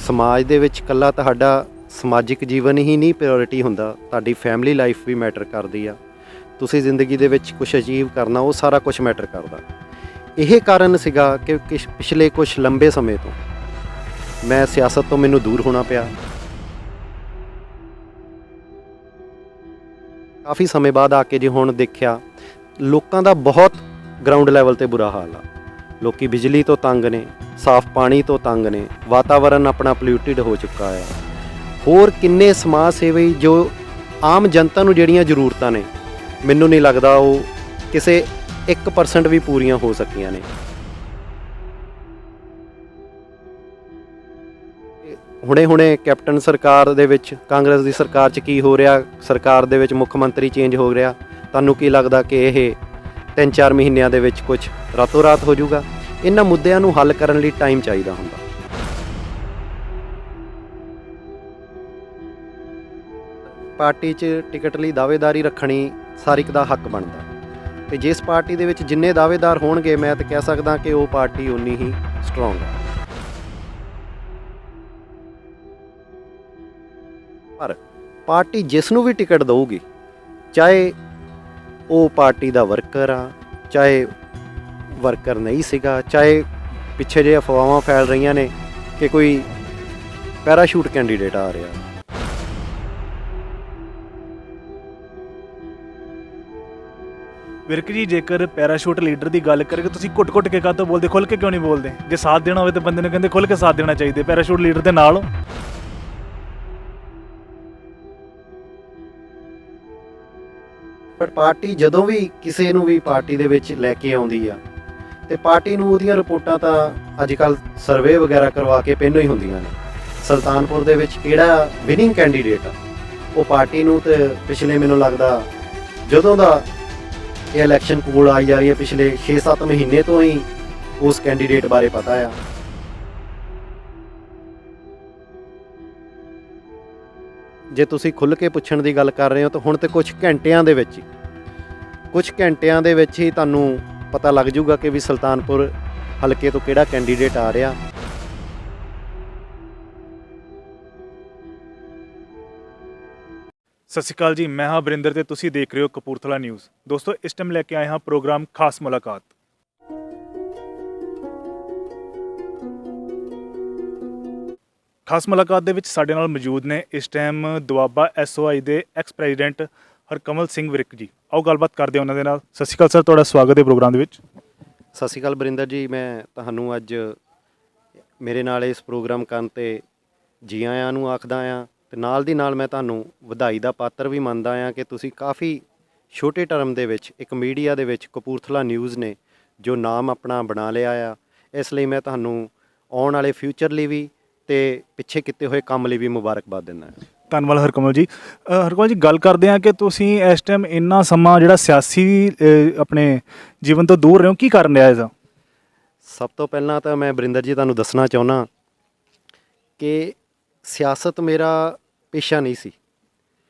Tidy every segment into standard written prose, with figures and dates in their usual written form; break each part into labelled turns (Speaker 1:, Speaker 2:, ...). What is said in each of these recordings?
Speaker 1: ਸਮਾਜ ਦੇ ਵਿੱਚ ਇਕੱਲਾ ਤੁਹਾਡਾ ਸਮਾਜਿਕ ਜੀਵਨ ਹੀ ਨਹੀਂ ਪ੍ਰਾਇੋਰਟੀ ਹੁੰਦਾ, ਤੁਹਾਡੀ ਫੈਮਿਲੀ ਲਾਈਫ ਵੀ ਮੈਟਰ ਕਰਦੀ ਆ। ਤੁਸੀਂ ਜ਼ਿੰਦਗੀ ਦੇ ਵਿੱਚ ਕੁਝ ਅਚੀਵ ਕਰਨਾ, ਉਹ ਸਾਰਾ ਕੁਝ ਮੈਟਰ ਕਰਦਾ। ਇਹ ਕਾਰਨ ਸੀਗਾ ਕਿ ਪਿਛਲੇ ਕੁਝ ਲੰਬੇ ਸਮੇਂ ਤੋਂ ਮੈਂ ਸਿਆਸਤ ਤੋਂ ਮੈਨੂੰ ਦੂਰ ਹੋਣਾ ਪਿਆ। ਕਾਫੀ ਸਮੇਂ ਬਾਅਦ ਆ ਕੇ ਜੇ ਹੁਣ ਦੇਖਿਆ, ਲੋਕਾਂ ਦਾ ਬਹੁਤ ਗਰਾਊਂਡ ਲੈਵਲ ਤੇ ਬੁਰਾ ਹਾਲ ਆ। ਲੋਕੀ ਬਿਜਲੀ ਤੋਂ ਤੰਗ ਨੇ, ਸਾਫ਼ ਪਾਣੀ ਤੋਂ ਤੰਗ ਨੇ, ਵਾਤਾਵਰਨ ਆਪਣਾ ਪੋਲਿਊਟਿਡ ਹੋ ਚੁੱਕਾ ਹੈ। ਹੋਰ ਕਿੰਨੇ ਸਮਾਜ ਸੇਵੀ ਜੋ ਆਮ ਜਨਤਾ ਨੂੰ ਜਿਹੜੀਆਂ ਜ਼ਰੂਰਤਾਂ ਨੇ, ਮੈਨੂੰ ਨਹੀਂ ਲੱਗਦਾ ਉਹ ਕਿਸੇ 1% ਵੀ ਪੂਰੀਆਂ ਹੋ ਸਕੀਆਂ ਨੇ। ਹੁਣੇ ਕੈਪਟਨ ਸਰਕਾਰ ਦੇ ਵਿੱਚ, ਕਾਂਗਰਸ ਦੀ ਸਰਕਾਰ 'ਚ ਕੀ ਹੋ ਰਿਹਾ, ਸਰਕਾਰ ਦੇ ਵਿੱਚ ਮੁੱਖ ਮੰਤਰੀ ਚੇਂਜ ਹੋ ਰਿਹਾ। ਤੁਹਾਨੂੰ ਕੀ ਲੱਗਦਾ ਕਿ ਇਹ 3-4 ਮਹੀਨਿਆਂ ਦੇ ਵਿੱਚ ਕੁਝ ਰਾਤੋਂ ਰਾਤ ਹੋ ਜਾਊਗਾ? ਇਹਨਾਂ ਮੁੱਦਿਆਂ ਨੂੰ ਹੱਲ ਕਰਨ ਲਈ ਟਾਈਮ ਚਾਹੀਦਾ ਹੁੰਦਾ। ਪਾਰਟੀ 'ਚ ਟਿਕਟ ਲਈ ਦਾਅਵੇਦਾਰੀ ਰੱਖਣੀ ਹਰ ਇੱਕ ਦਾ ਹੱਕ ਬਣਦਾ, ਅਤੇ ਜਿਸ ਪਾਰਟੀ ਦੇ ਵਿੱਚ ਜਿੰਨੇ ਦਾਅਵੇਦਾਰ ਹੋਣਗੇ, ਮੈਂ ਤਾਂ ਕਹਿ ਸਕਦਾ ਕਿ ਉਹ ਪਾਰਟੀ ਉਨੀ ਹੀ ਸਟਰੋਂਗ ਹੈ। ਪਰ ਪਾਰਟੀ ਜਿਸ ਨੂੰ ਵੀ ਟਿਕਟ ਦਊਗੀ, ਚਾਹੇ ਉਹ ਪਾਰਟੀ ਦਾ ਵਰਕਰ ਆ, ਚਾਹੇ ਵਰਕਰ ਨਹੀਂ ਸੀਗਾ, ਚਾਹੇ ਪਿੱਛੇ ਜਿਹੇ ਅਫਵਾਹਾਂ ਫੈਲ ਰਹੀਆਂ ਨੇ ਕਿ ਕੋਈ ਪੈਰਾਸ਼ੂਟ ਕੈਂਡੀਡੇਟ ਆ ਰਿਹਾ।
Speaker 2: ਵਿਰਕ ਜੀ, ਜੇਕਰ ਪੈਰਾਸ਼ੂਟ ਲੀਡਰ ਦੀ ਗੱਲ ਕਰੀਏ, ਤੁਸੀਂ ਘੁੱਟ-ਘੁੱਟ ਕੇ ਕਾਹਤੋਂ ਬੋਲਦੇ, ਖੁੱਲ੍ਹ ਕੇ ਕਿਉਂ ਨਹੀਂ ਬੋਲਦੇ? ਜੇ ਸਾਥ ਦੇਣਾ ਹੋਵੇ ਤਾਂ ਬੰਦੇ ਨੂੰ ਕਹਿੰਦੇ ਖੁੱਲ੍ਹ ਕੇ ਸਾਥ ਦੇਣਾ ਚਾਹੀਦਾ। ਪੈਰਾਸ਼ੂਟ ਲੀਡਰ ਦੇ ਨਾਲ ਹੋ।
Speaker 1: ਪਰ ਪਾਰਟੀ ਜਦੋਂ ਵੀ ਕਿਸੇ ਨੂੰ ਵੀ ਪਾਰਟੀ ਦੇ ਵਿੱਚ ਲੈ ਕੇ ਆਉਂਦੀ ਆ, ਤੇ ਪਾਰਟੀ ਨੂੰ ਉਹਦੀਆਂ ਰਿਪੋਰਟਾਂ ਤਾਂ ਅੱਜ ਕੱਲ੍ਹ ਸਰਵੇ ਵਗੈਰਾ ਕਰਵਾ ਕੇ ਪਹਿਲਾਂ ਹੀ ਹੁੰਦੀਆਂ ਨੇ। ਸੁਲਤਾਨਪੁਰ ਦੇ ਵਿੱਚ ਕਿਹੜਾ ਵਿਨਿੰਗ ਕੈਂਡੀਡੇਟ ਆ, ਉਹ ਪਾਰਟੀ ਨੂੰ ਤੇ ਪਿਛਲੇ, ਮੈਨੂੰ ਲੱਗਦਾ ਜਦੋਂ ਦਾ ਇਹ ਇਲੈਕਸ਼ਨ ਕੋਲ ਆਈ ਜਾ ਰਹੀ ਹੈ, ਪਿਛਲੇ 6-7 ਮਹੀਨੇ ਤੋਂ ਹੀ ਉਸ ਕੈਂਡੀਡੇਟ ਬਾਰੇ ਪਤਾ ਆ। ਜੇ ਤੁਸੀਂ ਖੁੱਲ੍ਹ ਕੇ ਪੁੱਛਣ ਦੀ ਗੱਲ ਕਰ ਰਹੇ ਹੋ ਤਾਂ ਹੁਣ ਤੇ ਕੁਝ ਘੰਟਿਆਂ ਦੇ ਵਿੱਚ ਹੀ ਤੁਹਾਨੂੰ ਪਤਾ ਲੱਗ ਜਾਊਗਾ ਕਿ ਵੀ ਸੁਲਤਾਨਪੁਰ ਹਲਕੇ ਤੋਂ ਕਿਹੜਾ ਕੈਂਡੀਡੇਟ ਆ ਰਿਹਾ।
Speaker 2: ਸਤਿ ਸ਼੍ਰੀ ਅਕਾਲ ਜੀ, ਮੈਂ ਹਾਂ ਵਰਿੰਦਰ ਤੇ ਤੁਸੀਂ ਦੇਖ ਰਹੇ ਹੋ ਕਪੂਰਥਲਾ ਨਿਊਜ਼। ਦੋਸਤੋ, ਇਸ ਟਾਈਮ ਲੈ ਕੇ ਆਏ ਹਾਂ ਪ੍ਰੋਗਰਾਮ ਖਾਸ ਮੁਲਾਕਾਤ। ਖਾਸ ਮੁਲਾਕਾਤ ਦੇ ਵਿੱਚ ਸਾਡੇ ਨਾਲ ਮੌਜੂਦ ਨੇ ਇਸ ਟਾਈਮ ਦੁਆਬਾ SOI ਦੇ ਐਕਸ ਪ੍ਰੈਜ਼ੀਡੈਂਟ ਹਰਕਮਲ ਸਿੰਘ ਵਿਰਕ ਜੀ। ਆਓ ਗੱਲਬਾਤ ਕਰਦੇ ਹਾਂ ਉਹਨਾਂ ਦੇ ਨਾਲ। ਸਤਿ ਸ਼੍ਰੀ ਅਕਾਲ ਸਰ, ਤੁਹਾਡਾ ਸਵਾਗਤ ਹੈ ਪ੍ਰੋਗਰਾਮ ਦੇ ਵਿੱਚ।
Speaker 1: ਸਤਿ ਸ਼੍ਰੀ ਅਕਾਲ ਵਰਿੰਦਰ ਜੀ, ਮੈਂ ਤੁਹਾਨੂੰ ਅੱਜ ਮੇਰੇ ਨਾਲ ਇਸ ਪ੍ਰੋਗਰਾਮ ਕਰਨ 'ਤੇ ਜੀ ਆਇਆਂ ਨੂੰ ਆਖਦਾ ਹਾਂ, ਅਤੇ ਨਾਲ ਦੀ ਨਾਲ ਮੈਂ ਤੁਹਾਨੂੰ ਵਧਾਈ ਦਾ ਪਾਤਰ ਵੀ ਮੰਨਦਾ ਹਾਂ ਕਿ ਤੁਸੀਂ ਕਾਫੀ ਛੋਟੇ ਟਰਮ ਦੇ ਵਿੱਚ ਇੱਕ ਮੀਡੀਆ ਦੇ ਵਿੱਚ ਕਪੂਰਥਲਾ ਨਿਊਜ਼ ਨੇ ਜੋ ਨਾਮ ਆਪਣਾ ਬਣਾ ਲਿਆ ਆ। ਇਸ ਲਈ ਮੈਂ ਤੁਹਾਨੂੰ ਆਉਣ ਵਾਲੇ ਫਿਊਚਰ ਲਈ ਵੀ ਅਤੇ ਪਿੱਛੇ ਕੀਤੇ ਹੋਏ ਕੰਮ ਲਈ ਵੀ ਮੁਬਾਰਕਬਾਦ ਦਿੰਦਾ ਹਾਂ।
Speaker 2: ਧੰਨਵਾਦ ਹਰਕਮਲ ਜੀ। ਹਰਕਮਲ ਜੀ, ਗੱਲ ਕਰਦੇ ਹਾਂ ਕਿ ਤੁਸੀਂ ਇਸ ਟਾਈਮ ਇੰਨਾ ਸਮਾਂ ਜਿਹੜਾ ਸਿਆਸੀ ਆਪਣੇ ਜੀਵਨ ਤੋਂ ਦੂਰ ਰਹੇ ਹੋ, ਕੀ ਕਾਰਨ ਰਿਹਾ ਇਹਦਾ?
Speaker 1: ਸਭ ਤੋਂ ਪਹਿਲਾਂ ਤਾਂ ਮੈਂ ਵਰਿੰਦਰ ਜੀ ਤੁਹਾਨੂੰ ਦੱਸਣਾ ਚਾਹੁੰਦਾ ਕਿ ਸਿਆਸਤ ਮੇਰਾ ਪੇਸ਼ਾ ਨਹੀਂ ਸੀ।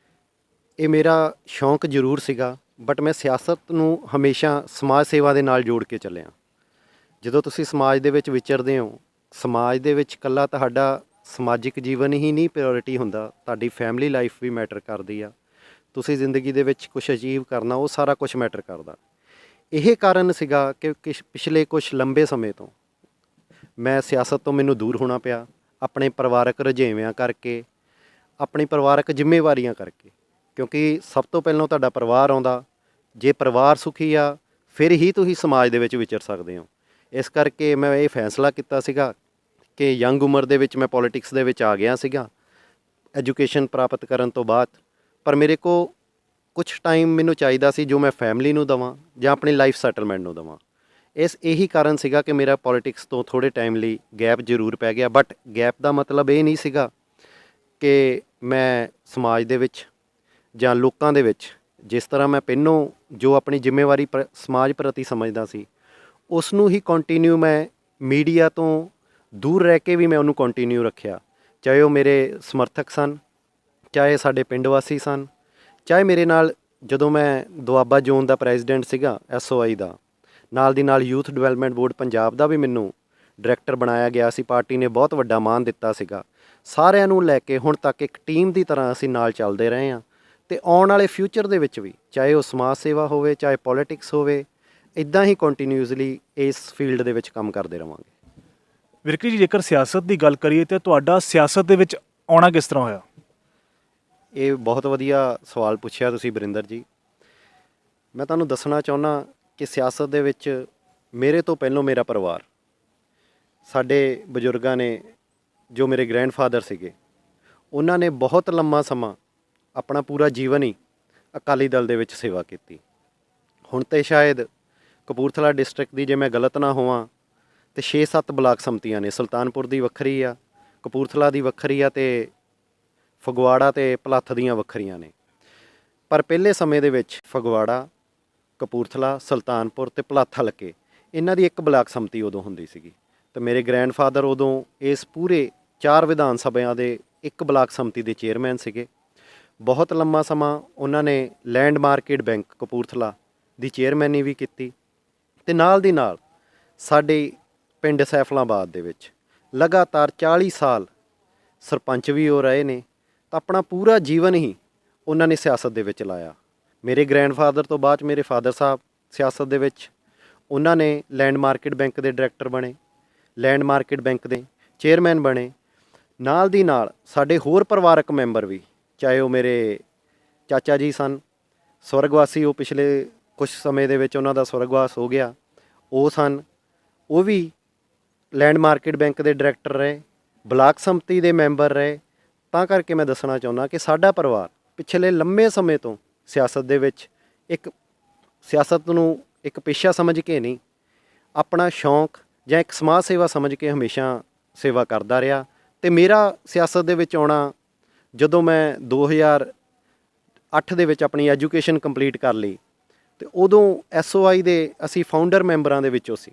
Speaker 1: ਇਹ ਮੇਰਾ ਸ਼ੌਂਕ ਜ਼ਰੂਰ ਸੀਗਾ, ਬਟ ਮੈਂ ਸਿਆਸਤ ਨੂੰ ਹਮੇਸ਼ਾ ਸਮਾਜ ਸੇਵਾ ਦੇ ਨਾਲ ਜੋੜ ਕੇ ਚੱਲਿਆ। ਜਦੋਂ ਤੁਸੀਂ ਸਮਾਜ ਦੇ ਵਿੱਚ ਵਿਚਰਦੇ ਹੋ, ਸਮਾਜ ਦੇ ਵਿੱਚ ਇਕੱਲਾ ਤੁਹਾਡਾ ਸਮਾਜਿਕ ਜੀਵਨ ਹੀ ਨਹੀਂ ਪ੍ਰਾਇੋਰਟੀ ਹੁੰਦਾ, ਤੁਹਾਡੀ ਫੈਮਿਲੀ ਲਾਈਫ ਵੀ ਮੈਟਰ ਕਰਦੀ ਆ। ਤੁਸੀਂ ਜ਼ਿੰਦਗੀ ਦੇ ਵਿੱਚ ਕੁਝ ਅਚੀਵ ਕਰਨਾ, ਉਹ ਸਾਰਾ ਕੁਝ ਮੈਟਰ ਕਰਦਾ। ਇਹ ਕਾਰਨ ਸੀਗਾ ਕਿ ਪਿਛਲੇ ਕੁਝ ਲੰਬੇ ਸਮੇਂ ਤੋਂ ਮੈਂ ਸਿਆਸਤ ਤੋਂ ਮੈਨੂੰ ਦੂਰ ਹੋਣਾ ਪਿਆ, ਆਪਣੇ ਪਰਿਵਾਰਕ ਰੁਝੇਵਿਆਂ ਕਰਕੇ, ਆਪਣੀ ਪਰਿਵਾਰਕ ਜ਼ਿੰਮੇਵਾਰੀਆਂ ਕਰਕੇ। ਕਿਉਂਕਿ ਸਭ ਤੋਂ ਪਹਿਲਾਂ ਤੁਹਾਡਾ ਪਰਿਵਾਰ ਆਉਂਦਾ। ਜੇ ਪਰਿਵਾਰ ਸੁਖੀ ਆ, ਫਿਰ ਹੀ ਤੁਸੀਂ ਸਮਾਜ ਦੇ ਵਿੱਚ ਵਿਚਰ ਸਕਦੇ ਹੋ। ਇਸ ਕਰਕੇ ਮੈਂ ਇਹ ਫੈਸਲਾ ਕੀਤਾ ਸੀਗਾ ਕਿ ਯੰਗ ਉਮਰ ਦੇ ਵਿੱਚ ਮੈਂ ਪੋਲੀਟਿਕਸ ਦੇ ਵਿੱਚ ਆ ਗਿਆ ਸੀਗਾ ਐਜੂਕੇਸ਼ਨ ਪ੍ਰਾਪਤ ਕਰਨ ਤੋਂ ਬਾਅਦ। ਪਰ ਮੇਰੇ ਕੋਲ ਕੁਝ ਟਾਈਮ ਮੈਨੂੰ ਚਾਹੀਦਾ ਸੀ ਜੋ ਮੈਂ ਫੈਮਿਲੀ ਨੂੰ ਦੇਵਾਂ ਜਾਂ ਆਪਣੀ ਲਾਈਫ ਸੈਟਲਮੈਂਟ ਨੂੰ ਦੇਵਾਂ। ਇਹੀ ਕਾਰਨ ਸੀਗਾ ਕਿ ਮੇਰਾ ਪੋਲੀਟਿਕਸ ਤੋਂ ਥੋੜ੍ਹੇ ਟਾਈਮ ਲਈ ਗੈਪ ਜ਼ਰੂਰ ਪੈ ਗਿਆ। ਬਟ ਗੈਪ ਦਾ ਮਤਲਬ ਇਹ ਨਹੀਂ ਸੀਗਾ ਕਿ ਮੈਂ ਸਮਾਜ ਦੇ ਵਿੱਚ ਜਾਂ ਲੋਕਾਂ ਦੇ ਵਿੱਚ ਜਿਸ ਤਰ੍ਹਾਂ ਮੈਂ ਪਹਿਲੋਂ ਜੋ ਆਪਣੀ ਜ਼ਿੰਮੇਵਾਰੀ ਸਮਾਜ ਪ੍ਰਤੀ ਸਮਝਦਾ ਸੀ, ਉਸ ਨੂੰ ਹੀ ਕੰਟੀਨਿਊ ਮੈਂ ਮੀਡੀਆ ਤੋਂ ਦੂਰ ਰਹਿ ਕੇ ਵੀ ਮੈਂ ਉਹਨੂੰ ਕੰਟੀਨਿਊ ਰੱਖਿਆ। ਚਾਹੇ ਉਹ ਮੇਰੇ ਸਮਰਥਕ ਸਨ, ਚਾਹੇ ਸਾਡੇ ਪਿੰਡ ਵਾਸੀ ਸਨ, ਚਾਹੇ ਮੇਰੇ ਨਾਲ ਜਦੋਂ ਮੈਂ ਦੁਆਬਾ ਜ਼ੋਨ ਦਾ ਪ੍ਰੈਜ਼ੀਡੈਂਟ ਸੀਗਾ SOI ਦਾ, ਨਾਲ ਦੀ ਨਾਲ ਯੂਥ ਡਿਵੈਲਪਮੈਂਟ ਬੋਰਡ ਪੰਜਾਬ ਦਾ ਵੀ ਮੈਨੂੰ ਡਾਇਰੈਕਟਰ ਬਣਾਇਆ ਗਿਆ ਸੀ। ਪਾਰਟੀ ਨੇ ਬਹੁਤ ਵੱਡਾ ਮਾਣ ਦਿੱਤਾ ਸੀਗਾ। ਸਾਰਿਆਂ ਨੂੰ ਲੈ ਕੇ ਹੁਣ ਤੱਕ ਇੱਕ ਟੀਮ ਦੀ ਤਰ੍ਹਾਂ ਅਸੀਂ ਨਾਲ ਚੱਲਦੇ ਰਹੇ ਹਾਂ ਤੇ ਆਉਣ ਵਾਲੇ ਫਿਊਚਰ ਦੇ ਵਿੱਚ ਵੀ, ਚਾਹੇ ਉਹ ਸਮਾਜ ਸੇਵਾ ਹੋਵੇ, ਚਾਹੇ ਪੋਲੀਟਿਕਸ ਹੋਵੇ, ਇਦਾਂ ਹੀ ਕੰਟੀਨਿਊਸਲੀ ਇਸ ਫੀਲਡ ਦੇ ਵਿੱਚ ਕੰਮ ਕਰਦੇ ਰਵਾਂਗੇ।
Speaker 2: ਵਿਰਕ ਜੀ, ਜੇਕਰ ਸਿਆਸਤ ਦੀ ਗੱਲ ਕਰੀਏ ਤਾਂ ਤੁਹਾਡਾ ਸਿਆਸਤ ਦੇ ਵਿੱਚ ਆਉਣਾ ਕਿਸ ਤਰ੍ਹਾਂ ਹੋਇਆ?
Speaker 1: ਇਹ ਬਹੁਤ ਵਧੀਆ ਸਵਾਲ ਪੁੱਛਿਆ ਤੁਸੀਂ ਬਰਿੰਦਰ ਜੀ। ਮੈਂ ਤੁਹਾਨੂੰ ਦੱਸਣਾ ਚਾਹੁੰਦਾ ਕਿ ਸਿਆਸਤ ਦੇ ਵਿੱਚ ਮੇਰੇ ਤੋਂ ਪਹਿਲਾਂ ਮੇਰਾ ਪਰਿਵਾਰ, ਸਾਡੇ ਬਜ਼ੁਰਗਾਂ ਨੇ, ਜੋ ਮੇਰੇ ਗ੍ਰੈਂਡਫਾਦਰ ਸੀਗੇ, ਉਹਨਾਂ ਨੇ ਬਹੁਤ ਲੰਮਾ ਸਮਾਂ ਆਪਣਾ ਪੂਰਾ ਜੀਵਨ ਹੀ ਅਕਾਲੀ ਦਲ ਦੇ ਵਿੱਚ ਸੇਵਾ ਕੀਤੀ। ਹੁਣ ਤੇ ਸ਼ਾਇਦ ਕਪੂਰਥਲਾ ਡਿਸਟ੍ਰਿਕਟ ਦੀ, ਜੇ ਮੈਂ ਗਲਤ ਨਾ ਹੋਵਾਂ, ਤੇ 6-7 ਬਲਾਕ ਸੰਮਤੀਆਂ ਨੇ। ਸੁਲਤਾਨਪੁਰ ਦੀ ਵੱਖਰੀ ਆ, ਕਪੂਰਥਲਾ ਦੀ ਵੱਖਰੀ ਆ, ਤੇ ਫਗਵਾੜਾ ਤੇ ਭਲੱਥ ਦੀਆਂ ਵੱਖਰੀਆਂ ਨੇ। ਪਰ ਪਹਿਲੇ ਸਮੇਂ ਦੇ ਵਿੱਚ ਫਗਵਾੜਾ, ਕਪੂਰਥਲਾ, ਸੁਲਤਾਨਪੁਰ ਤੇ ਭਲੱਥ ਹਲਕੇ, ਇਹਨਾਂ ਦੀ ਇੱਕ ਬਲਾਕ ਸੰਮਤੀ ਉਦੋਂ ਹੁੰਦੀ ਸੀਗੀ। ਤੇ ਮੇਰੇ ਗ੍ਰੈਂਡਫਾਦਰ ਉਦੋਂ ਇਸ ਪੂਰੇ 4 ਵਿਧਾਨ ਸਭਿਆਂ ਦੇ ਇੱਕ ਬਲਾਕ ਸੰਮਤੀ ਦੇ ਚੇਅਰਮੈਨ ਸੀਗੇ। ਬਹੁਤ ਲੰਮਾ ਸਮਾਂ ਉਹਨਾਂ ਨੇ ਲੈਂਡ ਮਾਰਕੀਟ ਬੈਂਕ ਕਪੂਰਥਲਾ ਦੀ ਚੇਅਰਮੈਨੀ ਵੀ ਕੀਤੀ ਤੇ ਨਾਲ ਦੀ ਨਾਲ ਸਾਡੇ ਪਿੰਡ ਸੈਫਲਾਬਾਦ ਦੇ ਵਿੱਚ ਲਗਾਤਾਰ 40 ਸਾਲ ਸਰਪੰਚ ਵੀ ਉਹ ਰਹੇ ਨੇ। ਤਾਂ ਆਪਣਾ ਪੂਰਾ ਜੀਵਨ ਹੀ ਉਹਨਾਂ ਨੇ ਸਿਆਸਤ ਦੇ ਵਿੱਚ ਲਾਇਆ। ਮੇਰੇ ਗ੍ਰੈਂਡਫਾਦਰ ਤੋਂ ਬਾਅਦ ਮੇਰੇ ਫਾਦਰ ਸਾਹਿਬ ਸਿਆਸਤ ਦੇ ਵਿੱਚ, ਉਹਨਾਂ ਨੇ ਲੈਂਡ ਮਾਰਕੀਟ ਬੈਂਕ ਦੇ ਡਾਇਰੈਕਟਰ ਬਣੇ, ਲੈਂਡ ਮਾਰਕੀਟ ਬੈਂਕ ਦੇ ਚੇਅਰਮੈਨ ਬਣੇ। ਨਾਲ ਦੀ ਨਾਲ ਸਾਡੇ ਹੋਰ ਪਰਿਵਾਰਕ ਮੈਂਬਰ ਵੀ, ਚਾਹੇ ਉਹ ਮੇਰੇ ਚਾਚਾ ਜੀ ਸਨ, ਸਵਰਗਵਾਸੀ, ਉਹ ਪਿਛਲੇ ਕੁਝ ਸਮੇਂ ਦੇ ਵਿੱਚ ਉਹਨਾਂ ਦਾ ਸਵਰਗਵਾਸ ਹੋ ਗਿਆ, ਉਹ ਸਨ, ਉਹ ਵੀ ਲੈਂਡ ਮਾਰਕੀਟ ਬੈਂਕ ਦੇ ਡਾਇਰੈਕਟਰ ਰਹੇ, ਬਲਾਕ ਸੰਮਤੀ ਦੇ ਮੈਂਬਰ ਰਹੇ। ਤਾਂ ਕਰਕੇ ਮੈਂ ਦੱਸਣਾ ਚਾਹੁੰਦਾ ਕਿ ਸਾਡਾ ਪਰਿਵਾਰ ਪਿਛਲੇ ਲੰਮੇ ਸਮੇਂ ਤੋਂ ਸਿਆਸਤ ਦੇ ਵਿੱਚ, ਇੱਕ ਸਿਆਸਤ ਨੂੰ ਇੱਕ ਪੇਸ਼ਾ ਸਮਝ ਕੇ ਨਹੀਂ, ਆਪਣਾ ਸ਼ੌਂਕ ਜਾਂ ਇੱਕ ਸਮਾਜ ਸੇਵਾ ਸਮਝ ਕੇ ਹਮੇਸ਼ਾ ਸੇਵਾ ਕਰਦਾ ਰਿਹਾ। ਤੇ ਮੇਰਾ ਸਿਆਸਤ ਦੇ ਵਿੱਚ ਆਉਣਾ, ਜਦੋਂ ਮੈਂ 2008 ਦੇ ਵਿੱਚ ਆਪਣੀ ਐਜੂਕੇਸ਼ਨ ਕੰਪਲੀਟ ਕਰ ਲਈ, ਤੇ ਉਦੋਂ SOI ਦੇ ਅਸੀਂ ਫਾਊਂਡਰ ਮੈਂਬਰਾਂ ਦੇ ਵਿੱਚੋਂ ਸੀ।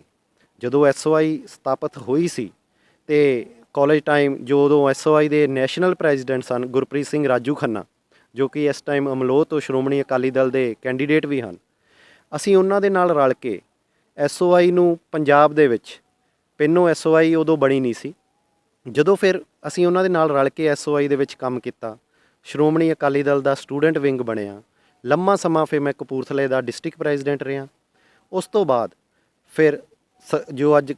Speaker 1: ਜਦੋਂ SOI ਸਥਾਪਿਤ ਹੋਈ ਸੀ ਤੇ ਕਾਲਜ ਟਾਈਮ, ਜੋ ਉਦੋਂ SOI ਦੇ ਨੈਸ਼ਨਲ ਪ੍ਰੈਜ਼ੀਡੈਂਟ ਸਨ ਗੁਰਪ੍ਰੀਤ ਸਿੰਘ ਰਾਜੂ ਖੰਨਾ, ਜੋ ਕਿ ਇਸ ਟਾਈਮ ਅਮਲੋਹ ਤੋਂ ਸ਼੍ਰੋਮਣੀ ਅਕਾਲੀ ਦਲ ਦੇ ਕੈਂਡੀਡੇਟ ਵੀ ਹਨ, ਅਸੀਂ ਉਹਨਾਂ ਦੇ ਨਾਲ ਰਲ ਕੇ SOI ਨੂੰ ਪੰਜਾਬ ਦੇ ਵਿੱਚ, ਪਹਿਲੋਂ SOI ਉਦੋਂ ਬਣੀ ਨਹੀਂ ਸੀ, ਜਦੋਂ ਫਿਰ ਅਸੀਂ ਉਹਨਾਂ ਦੇ ਨਾਲ ਰਲ ਕੇ SOI ਦੇ ਵਿੱਚ ਕੰਮ ਕੀਤਾ, ਸ਼੍ਰੋਮਣੀ ਅਕਾਲੀ ਦਲ ਦਾ ਸਟੂਡੈਂਟ ਵਿੰਗ ਬਣਿਆ। ਲੰਮਾ ਸਮਾਂ ਫਿਰ ਮੈਂ ਕਪੂਰਥਲੇ ਦਾ ਡਿਸਟ੍ਰਿਕਟ ਪ੍ਰੈਜ਼ੀਡੈਂਟ ਰਿਹਾ। ਉਸ ਤੋਂ ਬਾਅਦ ਫਿਰ ਜੋ ਅੱਜ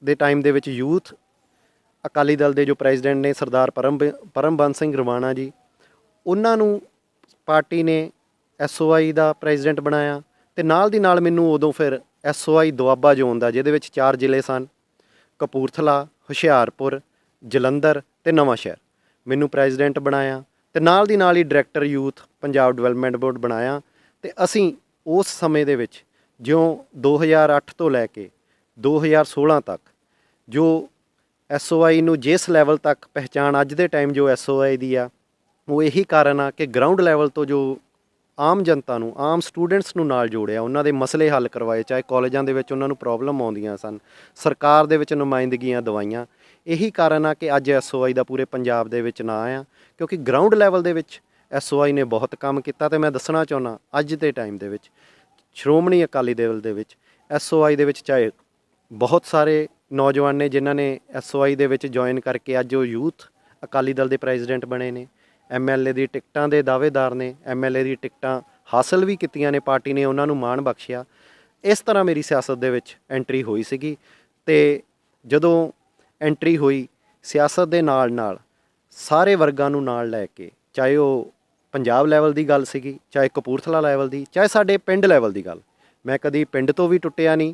Speaker 1: ਦੇ ਟਾਈਮ ਦੇ ਵਿੱਚ ਯੂਥ ਅਕਾਲੀ ਦਲ ਦੇ ਜੋ ਪ੍ਰੈਜ਼ੀਡੈਂਟ ਨੇ ਸਰਦਾਰ ਪਰਮਬੰਸ ਸਿੰਘ ਰਵਾਣਾ ਜੀ, ਉਹਨਾਂ ਨੂੰ ਪਾਰਟੀ ਨੇ SOI ਦਾ ਪ੍ਰੈਜ਼ੀਡੈਂਟ ਬਣਾਇਆ। ਤੇ ਨਾਲ ਦੀ ਨਾਲ ਮੈਨੂੰ ਉਦੋਂ ਫਿਰ SOI ਦੁਆਬਾ ਜ਼ੋਨ ਦਾ, ਜਿਹਦੇ ਵਿੱਚ 4 ਜ਼ਿਲ੍ਹੇ ਸਨ, ਕਪੂਰਥਲਾ, ਹੁਸ਼ਿਆਰਪੁਰ, ਜਲੰਧਰ ਤੇ ਨਵਾਂਸ਼ਹਿਰ, ਮੈਨੂੰ ਪ੍ਰੈਜ਼ੀਡੈਂਟ ਬਣਾਇਆ। ਤੇ ਨਾਲ ਦੀ ਨਾਲ ਹੀ director youth Punjab development board ਬਣਾਇਆ। ਤੇ ਅਸੀਂ ਉਸ ਸਮੇਂ ਦੇ ਵਿੱਚ, ਜਿਉਂ 2008 ਤੋਂ ਲੈ ਕੇ 2016 ਤੱਕ, ਜੋ SOI ਨੂੰ ਜਿਸ ਲੈਵਲ ਤੱਕ ਪਹਿਚਾਣ ਅੱਜ ਦੇ ਟਾਈਮ ਜੋ SOI ਦੀ ਆ, ਉਹ ਇਹੀ ਕਾਰਨ ਆ ਕਿ ਗਰਾਊਂਡ ਲੈਵਲ ਤੋਂ ਜੋ ਆਮ ਜਨਤਾ ਨੂੰ, ਆਮ ਸਟੂਡੈਂਟਸ ਨੂੰ ਨਾਲ ਜੋੜਿਆ, ਉਹਨਾਂ ਦੇ ਮਸਲੇ ਹੱਲ ਕਰਵਾਏ, ਚਾਹੇ ਕਾਲਜਾਂ ਦੇ ਵਿੱਚ ਉਹਨਾਂ ਨੂੰ ਪ੍ਰੋਬਲਮ ਆਉਂਦੀਆਂ ਸਨ, ਸਰਕਾਰ ਦੇ ਵਿੱਚ ਨੁਮਾਇੰਦਗੀਆਂ ਦਵਾਈਆਂ। ਇਹੀ ਕਾਰਨ ਆ ਕਿ ਅੱਜ SOI ਦਾ ਪੂਰੇ ਪੰਜਾਬ ਦੇ ਵਿੱਚ ਨਾਂ ਆ, ਕਿਉਂਕਿ ਗਰਾਊਂਡ ਲੈਵਲ ਦੇ ਵਿੱਚ SOI ਨੇ ਬਹੁਤ ਕੰਮ ਕੀਤਾ। ਤੇ ਮੈਂ ਦੱਸਣਾ ਚਾਹੁੰਦਾ, ਅੱਜ ਦੇ ਟਾਈਮ ਦੇ ਵਿੱਚ ਸ਼੍ਰੋਮਣੀ ਅਕਾਲੀ ਦਲ ਦੇ ਵਿੱਚ SOI ਦੇ ਵਿੱਚ ਚਾਹੇ ਬਹੁਤ ਸਾਰੇ ਨੌਜਵਾਨ ਨੇ ਜਿਨ੍ਹਾਂ ਨੇ SOI ਦੇ ਵਿੱਚ ਜੁਆਇਨ ਕਰਕੇ ਅੱਜ ਉਹ ਯੂਥ ਅਕਾਲੀ ਦਲ ਦੇ ਪ੍ਰੈਜ਼ੀਡੈਂਟ ਬਣੇ ਨੇ, MLA ਦੀ ਟਿਕਟਾਂ ਦੇ ਦਾਅਵੇਦਾਰ ਨੇ, MLA ਦੀ ਟਿਕਟਾਂ ਹਾਸਲ ਵੀ ਕੀਤੀਆਂ ਨੇ, ਪਾਰਟੀ ਨੇ ਉਹਨਾਂ ਨੂੰ ਮਾਣ ਬਖਸ਼ਿਆ। ਇਸ ਤਰ੍ਹਾਂ ਮੇਰੀ ਸਿਆਸਤ ਦੇ ਵਿੱਚ ਐਂਟਰੀ ਹੋਈ ਸੀਗੀ। ਤੇ ਜਦੋਂ ਐਂਟਰੀ ਹੋਈ, ਸਿਆਸਤ ਦੇ ਨਾਲ ਨਾਲ ਸਾਰੇ ਵਰਗਾਂ ਨੂੰ ਨਾਲ ਲੈ ਕੇ, ਚਾਹੇ ਉਹ ਪੰਜਾਬ ਲੈਵਲ ਦੀ ਗੱਲ ਸੀਗੀ, ਚਾਹੇ ਕਪੂਰਥਲਾ ਲੈਵਲ ਦੀ, ਚਾਹੇ ਸਾਡੇ ਪਿੰਡ ਲੈਵਲ ਦੀ ਗੱਲ, ਮੈਂ ਕਦੀ ਪਿੰਡ ਤੋਂ ਵੀ ਟੁੱਟਿਆ ਨਹੀਂ।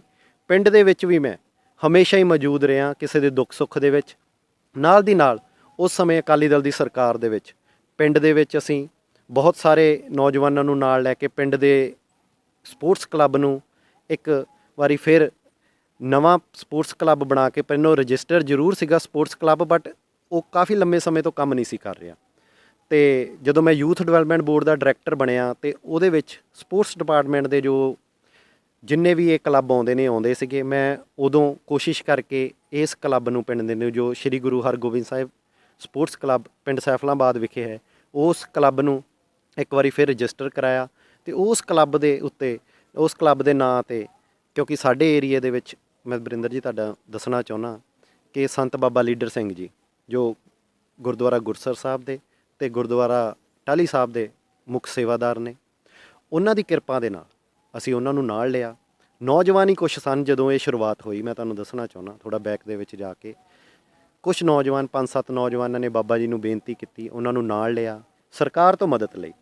Speaker 1: ਪਿੰਡ ਦੇ ਵਿੱਚ ਵੀ ਮੈਂ ਹਮੇਸ਼ਾ ਹੀ ਮੌਜੂਦ ਰਿਹਾ, ਕਿਸੇ ਦੇ ਦੁੱਖ ਸੁੱਖ ਦੇ ਵਿੱਚ। ਨਾਲ ਦੀ ਨਾਲ ਉਸ ਸਮੇਂ ਅਕਾਲੀ ਦਲ ਦੀ ਸਰਕਾਰ ਦੇ ਵਿੱਚ ਪਿੰਡ ਦੇ ਵਿੱਚ ਅਸੀਂ ਬਹੁਤ ਸਾਰੇ ਨੌਜਵਾਨਾਂ ਨੂੰ ਨਾਲ ਲੈ ਕੇ ਪਿੰਡ ਦੇ ਸਪੋਰਟਸ ਕਲੱਬ ਨੂੰ ਇੱਕ ਵਾਰੀ ਫਿਰ ਨਵਾਂ ਸਪੋਰਟਸ ਕਲੱਬ ਬਣਾ ਕੇ, ਪਹਿਲੋਂ ਰਜਿਸਟਰ ਜ਼ਰੂਰ ਸੀਗਾ ਸਪੋਰਟਸ ਕਲੱਬ, ਬਟ ਉਹ ਕਾਫੀ ਲੰਮੇ ਸਮੇਂ ਤੋਂ ਕੰਮ ਨਹੀਂ ਸੀ ਕਰ ਰਿਹਾ। ਤੇ ਜਦੋਂ ਮੈਂ ਯੂਥ ਡਿਵੈਲਪਮੈਂਟ ਬੋਰਡ ਦਾ ਡਾਇਰੈਕਟਰ ਬਣਿਆ, ਤੇ ਉਹਦੇ ਵਿੱਚ ਸਪੋਰਟਸ ਡਿਪਾਰਟਮੈਂਟ ਦੇ ਜੋ ਜਿੰਨੇ ਵੀ ਇਹ ਕਲੱਬ ਆਉਂਦੇ ਸੀਗੇ, ਮੈਂ ਉਦੋਂ ਕੋਸ਼ਿਸ਼ ਕਰਕੇ ਇਸ ਕਲੱਬ ਨੂੰ, ਪਿੰਡ ਦੇ ਨੂੰ, ਜੋ ਸ਼੍ਰੀ ਗੁਰੂ ਹਰਗੋਬਿੰਦ ਸਾਹਿਬ ਸਪੋਰਟਸ ਕਲੱਬ ਪਿੰਡ ਸੈਫਲਾਬਾਦ ਵਿਖੇ ਹੈ, ਉਸ ਕਲੱਬ ਨੂੰ ਇੱਕ ਵਾਰੀ ਫਿਰ ਰਜਿਸਟਰ ਕਰਾਇਆ। ਤੇ ਉਸ ਕਲੱਬ ਦੇ ਉੱਤੇ, ਉਸ ਕਲੱਬ ਦੇ ਨਾਂ 'ਤੇ, ਕਿਉਂਕਿ ਸਾਡੇ ਏਰੀਏ ਦੇ ਵਿੱਚ, ਮੈਂ ਬਰਿੰਦਰ ਜੀ ਤੁਹਾਡਾ ਦੱਸਣਾ ਚਾਹੁੰਦਾ, ਕਿ ਸੰਤ ਬਾਬਾ ਲੀਡਰ ਸਿੰਘ ਜੀ ਜੋ ਗੁਰਦੁਆਰਾ ਗੁਰਸਰ ਸਾਹਿਬ ਦੇ ਅਤੇ ਗੁਰਦੁਆਰਾ ਟਾਹਲੀ ਸਾਹਿਬ ਦੇ ਮੁੱਖ ਸੇਵਾਦਾਰ ਨੇ, ਉਹਨਾਂ ਦੀ ਕਿਰਪਾ ਦੇ ਨਾਲ ਅਸੀਂ ਉਹਨਾਂ ਨੂੰ ਨਾਲ ਲਿਆ। ਨੌਜਵਾਨ ਹੀ ਕੁਛ ਸਨ ਜਦੋਂ ਇਹ ਸ਼ੁਰੂਆਤ ਹੋਈ। ਮੈਂ ਤੁਹਾਨੂੰ ਦੱਸਣਾ ਚਾਹੁੰਦਾ ਥੋੜ੍ਹਾ ਬੈਕ ਦੇ ਵਿੱਚ ਜਾ ਕੇ, ਕੁਛ ਨੌਜਵਾਨ 5-7 ਨੌਜਵਾਨਾਂ ਨੇ ਬਾਬਾ ਜੀ ਨੂੰ ਬੇਨਤੀ ਕੀਤੀ, ਉਹਨਾਂ ਨੂੰ ਨਾਲ ਲਿਆ ਸਰਕਾਰ ਤੋਂ ਮਦਦ ਲਈ।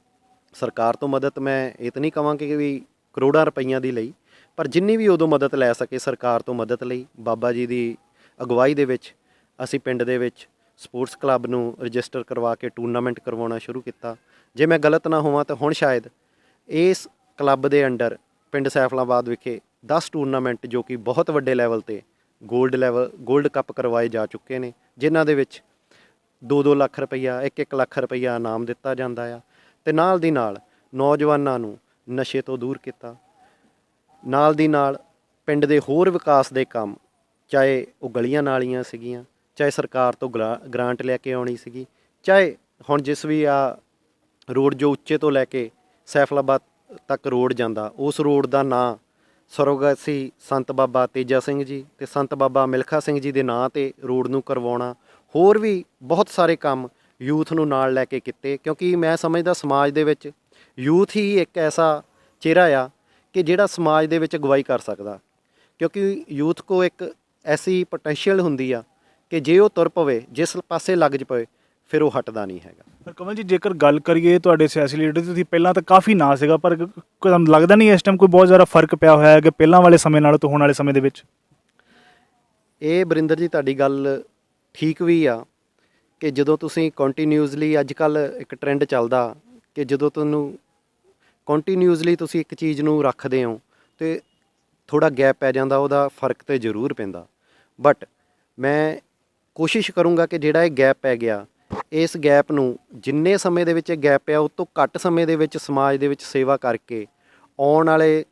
Speaker 1: ਸਰਕਾਰ ਤੋਂ ਮਦਦ ਮੈਂ ਇਹ ਤਾਂ ਨਹੀਂ ਕਹਾਂਗੇ ਕਿ ਵੀ ਕਰੋੜਾਂ ਰੁਪਈਆਂ ਦੀ ਲਈ, ਪਰ ਜਿੰਨੀ ਵੀ ਉਦੋਂ ਮਦਦ ਲੈ ਸਕੇ ਸਰਕਾਰ ਤੋਂ ਮਦਦ ਲਈ। ਬਾਬਾ ਜੀ ਦੀ ਅਗਵਾਈ ਦੇ ਵਿੱਚ ਅਸੀਂ ਪਿੰਡ ਦੇ ਵਿੱਚ ਸਪੋਰਟਸ ਕਲੱਬ ਨੂੰ ਰਜਿਸਟਰ ਕਰਵਾ ਕੇ ਟੂਰਨਾਮੈਂਟ ਕਰਵਾਉਣਾ ਸ਼ੁਰੂ ਕੀਤਾ। ਜੇ ਮੈਂ ਗਲਤ ਨਾ ਹੋਵਾਂ ਤਾਂ ਹੁਣ ਸ਼ਾਇਦ ਇਸ ਕਲੱਬ ਦੇ ਅੰਡਰ ਪਿੰਡ ਸੈਫਲਾਬਾਦ ਵਿਖੇ 10 ਟੂਰਨਾਮੈਂਟ ਜੋ ਕਿ ਬਹੁਤ ਵੱਡੇ ਲੈਵਲ 'ਤੇ ਗੋਲਡ ਕੱਪ ਕਰਵਾਏ ਜਾ ਚੁੱਕੇ ਨੇ, ਜਿਨ੍ਹਾਂ ਦੇ ਵਿੱਚ 2-2 ਲੱਖ ਰੁਪਈਆ 1-1 ਲੱਖ ਰੁਪਈਆ ਇਨਾਮ ਦਿੱਤਾ ਜਾਂਦਾ ਆ। ਅਤੇ ਨਾਲ ਦੀ ਨਾਲ ਨੌਜਵਾਨਾਂ ਨੂੰ ਨਸ਼ੇ ਤੋਂ ਦੂਰ ਕੀਤਾ। ਨਾਲ ਦੀ ਨਾਲ ਪਿੰਡ ਦੇ ਹੋਰ ਵਿਕਾਸ ਦੇ ਕੰਮ, ਚਾਹੇ ਉਹ ਗਲੀਆਂ ਨਾਲੀਆਂ ਸੀਗੀਆਂ, ਚਾਹੇ ਸਰਕਾਰ ਤੋਂ ਗ੍ਰਾਂਟ ਲੈ ਕੇ ਆਉਣੀ ਸੀਗੀ, ਚਾਹੇ ਹੁਣ ਜਿਸ ਵੀ ਆ ਰੋਡ ਜੋ ਉੱਚੇ ਤੋਂ ਲੈ ਕੇ ਸੈਫਲਾਬਾਦ ਤੱਕ ਰੋਡ ਜਾਂਦਾ, ਉਸ ਰੋਡ ਦਾ ਨਾਂ ਸਰੋਗਾਸੀ ਸੰਤ ਬਾਬਾ ਤੇਜਾ ਸਿੰਘ ਜੀ ਅਤੇ ਸੰਤ ਬਾਬਾ ਮਿਲਖਾ ਸਿੰਘ ਜੀ ਦੇ ਨਾਂ 'ਤੇ ਰੋਡ ਨੂੰ ਕਰਵਾਉਣਾ। ਹੋਰ ਵੀ ਬਹੁਤ ਸਾਰੇ ਕੰਮ ਯੂਥ ਨੂੰ ਨਾਲ ਲੈ ਕੇ ਕੀਤੇ, ਕਿਉਂਕਿ ਮੈਂ ਸਮਝਦਾ ਸਮਾਜ ਦੇ ਵਿੱਚ ਯੂਥ ਹੀ ਇੱਕ ਐਸਾ ਚਿਹਰਾ ਆ ਕਿ ਜਿਹੜਾ ਸਮਾਜ ਦੇ ਵਿੱਚ ਅਗਵਾਈ ਕਰ ਸਕਦਾ, ਕਿਉਂਕਿ ਯੂਥ ਕੋ ਇੱਕ ਐਸੀ ਪੋਟੈਂਸ਼ੀਅਲ ਹੁੰਦੀ ਆ ਕਿ ਜੇ ਉਹ ਤੁਰ ਪਵੇ, ਜਿਸ ਪਾਸੇ ਲੱਗ ਪਵੇ, ਫਿਰ ਉਹ ਹਟਦਾ ਨਹੀਂ ਹੈਗਾ।
Speaker 2: ਪਰ ਕਮਲ ਜੀ, ਜੇਕਰ ਗੱਲ ਕਰੀਏ ਤੁਹਾਡੇ ਸਿਆਸੀ ਲੀਡਰ ਦੀ, ਤੁਸੀਂ ਪਹਿਲਾਂ ਤਾਂ ਕਾਫੀ ਨਾਂ ਸੀਗਾ, ਪਰ ਤੁਹਾਨੂੰ ਲੱਗਦਾ ਨਹੀਂ ਇਸ ਟਾਈਮ ਕੋਈ ਬਹੁਤ ਜ਼ਿਆਦਾ ਫਰਕ ਪਿਆ ਹੋਇਆ ਹੈ ਕਿ ਪਹਿਲਾਂ ਵਾਲੇ ਸਮੇਂ ਨਾਲੋਂ ਤੋਂ ਹੁਣ ਵਾਲੇ ਸਮੇਂ ਦੇ ਵਿੱਚ?
Speaker 1: ਇਹ ਬਰਿੰਦਰ ਜੀ ਤੁਹਾਡੀ ਗੱਲ ਠੀਕ ਵੀ ਆ ਕਿ ਜਦੋਂ ਤੁਸੀਂ ਕੰਟੀਨਿਊਸਲੀ, ਅੱਜ ਕੱਲ੍ਹ ਇੱਕ ਟਰੈਂਡ ਚੱਲਦਾ ਕਿ ਜਦੋਂ ਤੁਹਾਨੂੰ ਕੰਟੀਨਿਊਸਲੀ ਤੁਸੀਂ ਇੱਕ ਚੀਜ਼ ਨੂੰ ਰੱਖਦੇ ਹੋ ਅਤੇ ਥੋੜ੍ਹਾ ਗੈਪ ਪੈ ਜਾਂਦਾ, ਉਹਦਾ ਫਰਕ ਤਾਂ ਜ਼ਰੂਰ ਪੈਂਦਾ। ਬਟ ਮੈਂ ਕੋਸ਼ਿਸ਼ ਕਰੂੰਗਾ ਕਿ ਜਿਹੜਾ ਇਹ ਗੈਪ ਪੈ ਗਿਆ, ਇਸ ਗੈਪ ਨੂੰ ਜਿੰਨੇ ਸਮੇਂ ਦੇ ਵਿੱਚ ਇਹ ਗੈਪ ਪਿਆ, ਉਹ ਤੋਂ ਘੱਟ ਸਮੇਂ ਦੇ ਵਿੱਚ ਸਮਾਜ ਦੇ ਵਿੱਚ ਸੇਵਾ ਕਰਕੇ ਆਉਣ ਵਾਲੇ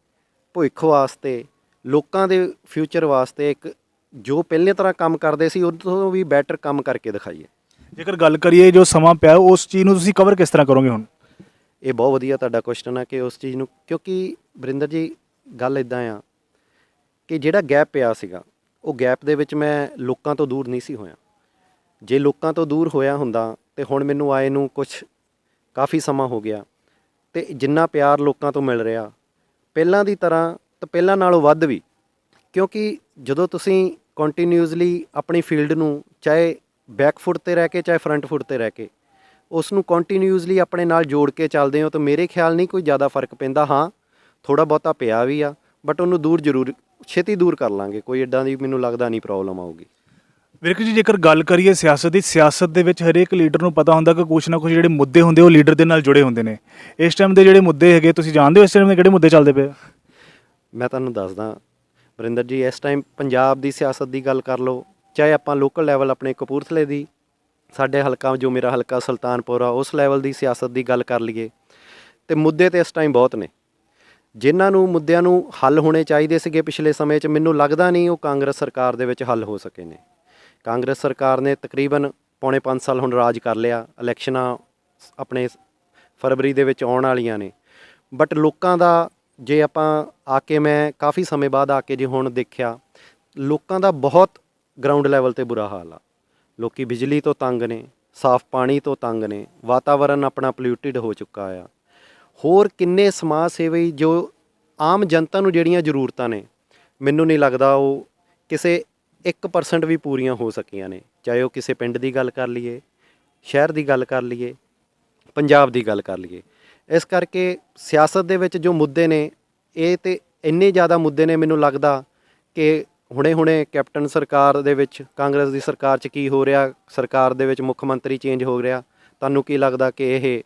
Speaker 1: ਭਵਿੱਖ ਵਾਸਤੇ, ਲੋਕਾਂ ਦੇ ਫਿਊਚਰ ਵਾਸਤੇ ਇੱਕ ਜੋ ਪਹਿਲੇ ਤਰ੍ਹਾਂ ਕੰਮ ਕਰਦੇ ਸੀ ਉਹ ਤੋਂ ਵੀ ਬੈਟਰ ਕੰਮ ਕਰਕੇ ਦਿਖਾਈਏ।
Speaker 2: ਜੇਕਰ ਗੱਲ ਕਰੀਏ ਜੋ ਸਮਾਂ ਪਿਆ, ਉਸ ਚੀਜ਼ ਨੂੰ ਤੁਸੀਂ ਕਵਰ ਕਿਸ ਤਰ੍ਹਾਂ ਕਰੋਗੇ ਹੁਣ?
Speaker 1: ਇਹ ਬਹੁਤ ਵਧੀਆ ਤੁਹਾਡਾ ਕੁਐਸਚਨ ਆ ਕਿ ਉਸ ਚੀਜ਼ ਨੂੰ, ਕਿਉਂਕਿ ਵਰਿੰਦਰ ਜੀ ਗੱਲ ਇੱਦਾਂ ਆ ਕਿ ਜਿਹੜਾ ਗੈਪ ਪਿਆ ਸੀਗਾ, ਉਹ ਗੈਪ ਦੇ ਵਿੱਚ ਮੈਂ ਲੋਕਾਂ ਤੋਂ ਦੂਰ ਨਹੀਂ ਸੀ ਹੋਇਆ। ਜੇ ਲੋਕਾਂ ਤੋਂ ਦੂਰ ਹੋਇਆ ਹੁੰਦਾ ਤੇ ਹੁਣ ਮੈਨੂੰ ਆਏ ਨੂੰ ਕੁਛ ਕਾਫੀ ਸਮਾਂ ਹੋ ਗਿਆ, ਅਤੇ ਜਿੰਨਾ ਪਿਆਰ ਲੋਕਾਂ ਤੋਂ ਮਿਲ ਰਿਹਾ ਪਹਿਲਾਂ ਦੀ ਤਰ੍ਹਾਂ ਤਾਂ ਪਹਿਲਾਂ ਨਾਲੋਂ ਵੱਧ ਵੀ, ਕਿਉਂਕਿ ਜਦੋਂ ਤੁਸੀਂ ਕੰਟੀਨਿਊਸਲੀ ਆਪਣੀ ਫੀਲਡ ਨੂੰ ਚਾਹੇ ਬੈਕ ਫੁੱਟ 'ਤੇ ਰਹਿ ਕੇ ਚਾਹੇ ਫਰੰਟ ਫੁੱਟ 'ਤੇ ਰਹਿ ਕੇ ਉਸ ਨੂੰ ਕੰਟੀਨਿਊਸਲੀ ਆਪਣੇ ਨਾਲ ਜੋੜ ਕੇ ਚੱਲਦੇ ਹੋ ਤਾਂ ਮੇਰੇ ਖਿਆਲ ਨਹੀਂ ਕੋਈ ਜ਼ਿਆਦਾ ਫਰਕ ਪੈਂਦਾ। ਹਾਂ, ਥੋੜ੍ਹਾ ਬਹੁਤਾ ਪਿਆ ਵੀ ਆ, ਬਟ ਉਹਨੂੰ ਛੇਤੀ ਦੂਰ ਕਰ ਲਾਂਗੇ, ਕੋਈ ਇੱਦਾਂ ਦੀ ਮੈਨੂੰ ਲੱਗਦਾ ਨਹੀਂ ਪ੍ਰੋਬਲਮ ਆਊਗੀ।
Speaker 2: ਵਿਰਕ ਜੀ, ਜੇਕਰ ਗੱਲ ਕਰੀਏ ਸਿਆਸਤ ਦੀ, ਸਿਆਸਤ ਦੇ ਵਿੱਚ ਹਰੇਕ ਲੀਡਰ ਨੂੰ ਪਤਾ ਹੁੰਦਾ ਕਿ ਕੁਛ ਨਾ ਕੁਛ ਜਿਹੜੇ ਮੁੱਦੇ ਹੁੰਦੇ ਉਹ ਲੀਡਰ ਦੇ ਨਾਲ ਜੁੜੇ ਹੁੰਦੇ ਨੇ। ਇਸ ਟਾਈਮ ਦੇ ਜਿਹੜੇ ਮੁੱਦੇ ਹੈਗੇ, ਤੁਸੀਂ ਜਾਣਦੇ ਹੋ ਇਸ ਟਾਈਮ ਦੇ ਕਿਹੜੇ ਮੁੱਦੇ ਚੱਲਦੇ ਪਏ?
Speaker 1: ਮੈਂ ਤੁਹਾਨੂੰ ਦੱਸਦਾ ਵਰਿੰਦਰ ਜੀ, ਇਸ ਟਾਈਮ ਪੰਜਾਬ ਦੀ ਸਿਆਸਤ ਦੀ ਗੱਲ ਕਰ ਲਓ, ਚਾਹੇ ਆਪਾਂ ਲੋਕਲ ਲੈਵਲ ਆਪਣੇ ਕਪੂਰਥਲੇ ਦੀ, ਸਾਡੇ ਹਲਕਾ ਜੋ ਮੇਰਾ ਹਲਕਾ ਸੁਲਤਾਨਪੁਰ ਆ, ਉਸ ਲੈਵਲ ਦੀ ਸਿਆਸਤ ਦੀ ਗੱਲ ਕਰ ਲਈਏ, ਅਤੇ ਮੁੱਦੇ ਤਾਂ ਇਸ ਟਾਈਮ ਬਹੁਤ ਨੇ ਜਿਨ੍ਹਾਂ ਨੂੰ ਮੁੱਦਿਆਂ ਨੂੰ ਹੱਲ ਹੋਣੇ ਚਾਹੀਦੇ ਸੀਗੇ ਪਿਛਲੇ ਸਮੇਂ 'ਚ। ਮੈਨੂੰ ਲੱਗਦਾ ਨਹੀਂ ਉਹ ਕਾਂਗਰਸ ਸਰਕਾਰ ਦੇ ਵਿੱਚ ਹੱਲ ਹੋ ਸਕੇ ਨੇ। ਕਾਂਗਰਸ ਸਰਕਾਰ ਨੇ ਤਕਰੀਬਨ ਪੌਣੇ 5 ਸਾਲ ਹੁਣ ਰਾਜ ਕਰ ਲਿਆ। ਇਲੈਕਸ਼ਨਾਂ ਆਪਣੇ ਫਰਵਰੀ ਦੇ ਵਿੱਚ ਆਉਣ ਵਾਲੀਆਂ ਨੇ, ਬਟ ਲੋਕਾਂ ਦਾ ਜੇ ਆਪਾਂ ਆ ਕੇ, ਮੈਂ ਕਾਫੀ ਸਮੇਂ ਬਾਅਦ ਆ ਕੇ ਜੇ ਹੁਣ ਦੇਖਿਆ, ਲੋਕਾਂ ਦਾ ਬਹੁਤ ਗਰਾਊਂਡ ਲੈਵਲ 'ਤੇ ਬੁਰਾ ਹਾਲ ਆ। ਲੋਕ ਬਿਜਲੀ ਤੋਂ ਤੰਗ ਨੇ, ਸਾਫ਼ ਪਾਣੀ ਤੋਂ ਤੰਗ ਨੇ, ਵਾਤਾਵਰਨ ਆਪਣਾ ਪੋਲਿਊਟਿਡ ਹੋ ਚੁੱਕਾ ਆ। ਹੋਰ ਕਿੰਨੇ ਸਮਾਜ ਸੇਵੀ ਜੋ ਆਮ ਜਨਤਾ ਨੂੰ ਜਿਹੜੀਆਂ ਜ਼ਰੂਰਤਾਂ ਨੇ, ਮੈਨੂੰ ਨਹੀਂ ਲੱਗਦਾ ਉਹ ਕਿਸੇ 1% ਵੀ ਪੂਰੀਆਂ ਹੋ ਸਕੀਆਂ ਨੇ। ਚਾਹੇ ਉਹ ਕਿਸੇ ਪਿੰਡ ਦੀ ਗੱਲ ਕਰ ਲਈਏ, ਸ਼ਹਿਰ ਦੀ ਗੱਲ ਕਰ ਲਈਏ, ਪੰਜਾਬ ਦੀ ਗੱਲ ਕਰ ਲਈਏ। ਇਸ ਕਰਕੇ ਸਿਆਸਤ ਦੇ ਵਿੱਚ ਜੋ ਮੁੱਦੇ ਨੇ, ਇਹ ਤਾਂ ਇੰਨੇ ਜ਼ਿਆਦਾ ਮੁੱਦੇ ਨੇ, ਮੈਨੂੰ ਲੱਗਦਾ ਕਿ ਹੁਣੇ ਕੈਪਟਨ ਸਰਕਾਰ ਦੇ ਵਿੱਚ, ਕਾਂਗਰਸ ਦੀ ਸਰਕਾਰ 'ਚ ਕੀ ਹੋ ਰਿਹਾ, ਸਰਕਾਰ ਦੇ ਵਿੱਚ ਮੁੱਖ ਮੰਤਰੀ ਚੇਂਜ ਹੋ ਰਿਹਾ, ਤੁਹਾਨੂੰ ਕੀ ਲੱਗਦਾ ਕਿ ਇਹ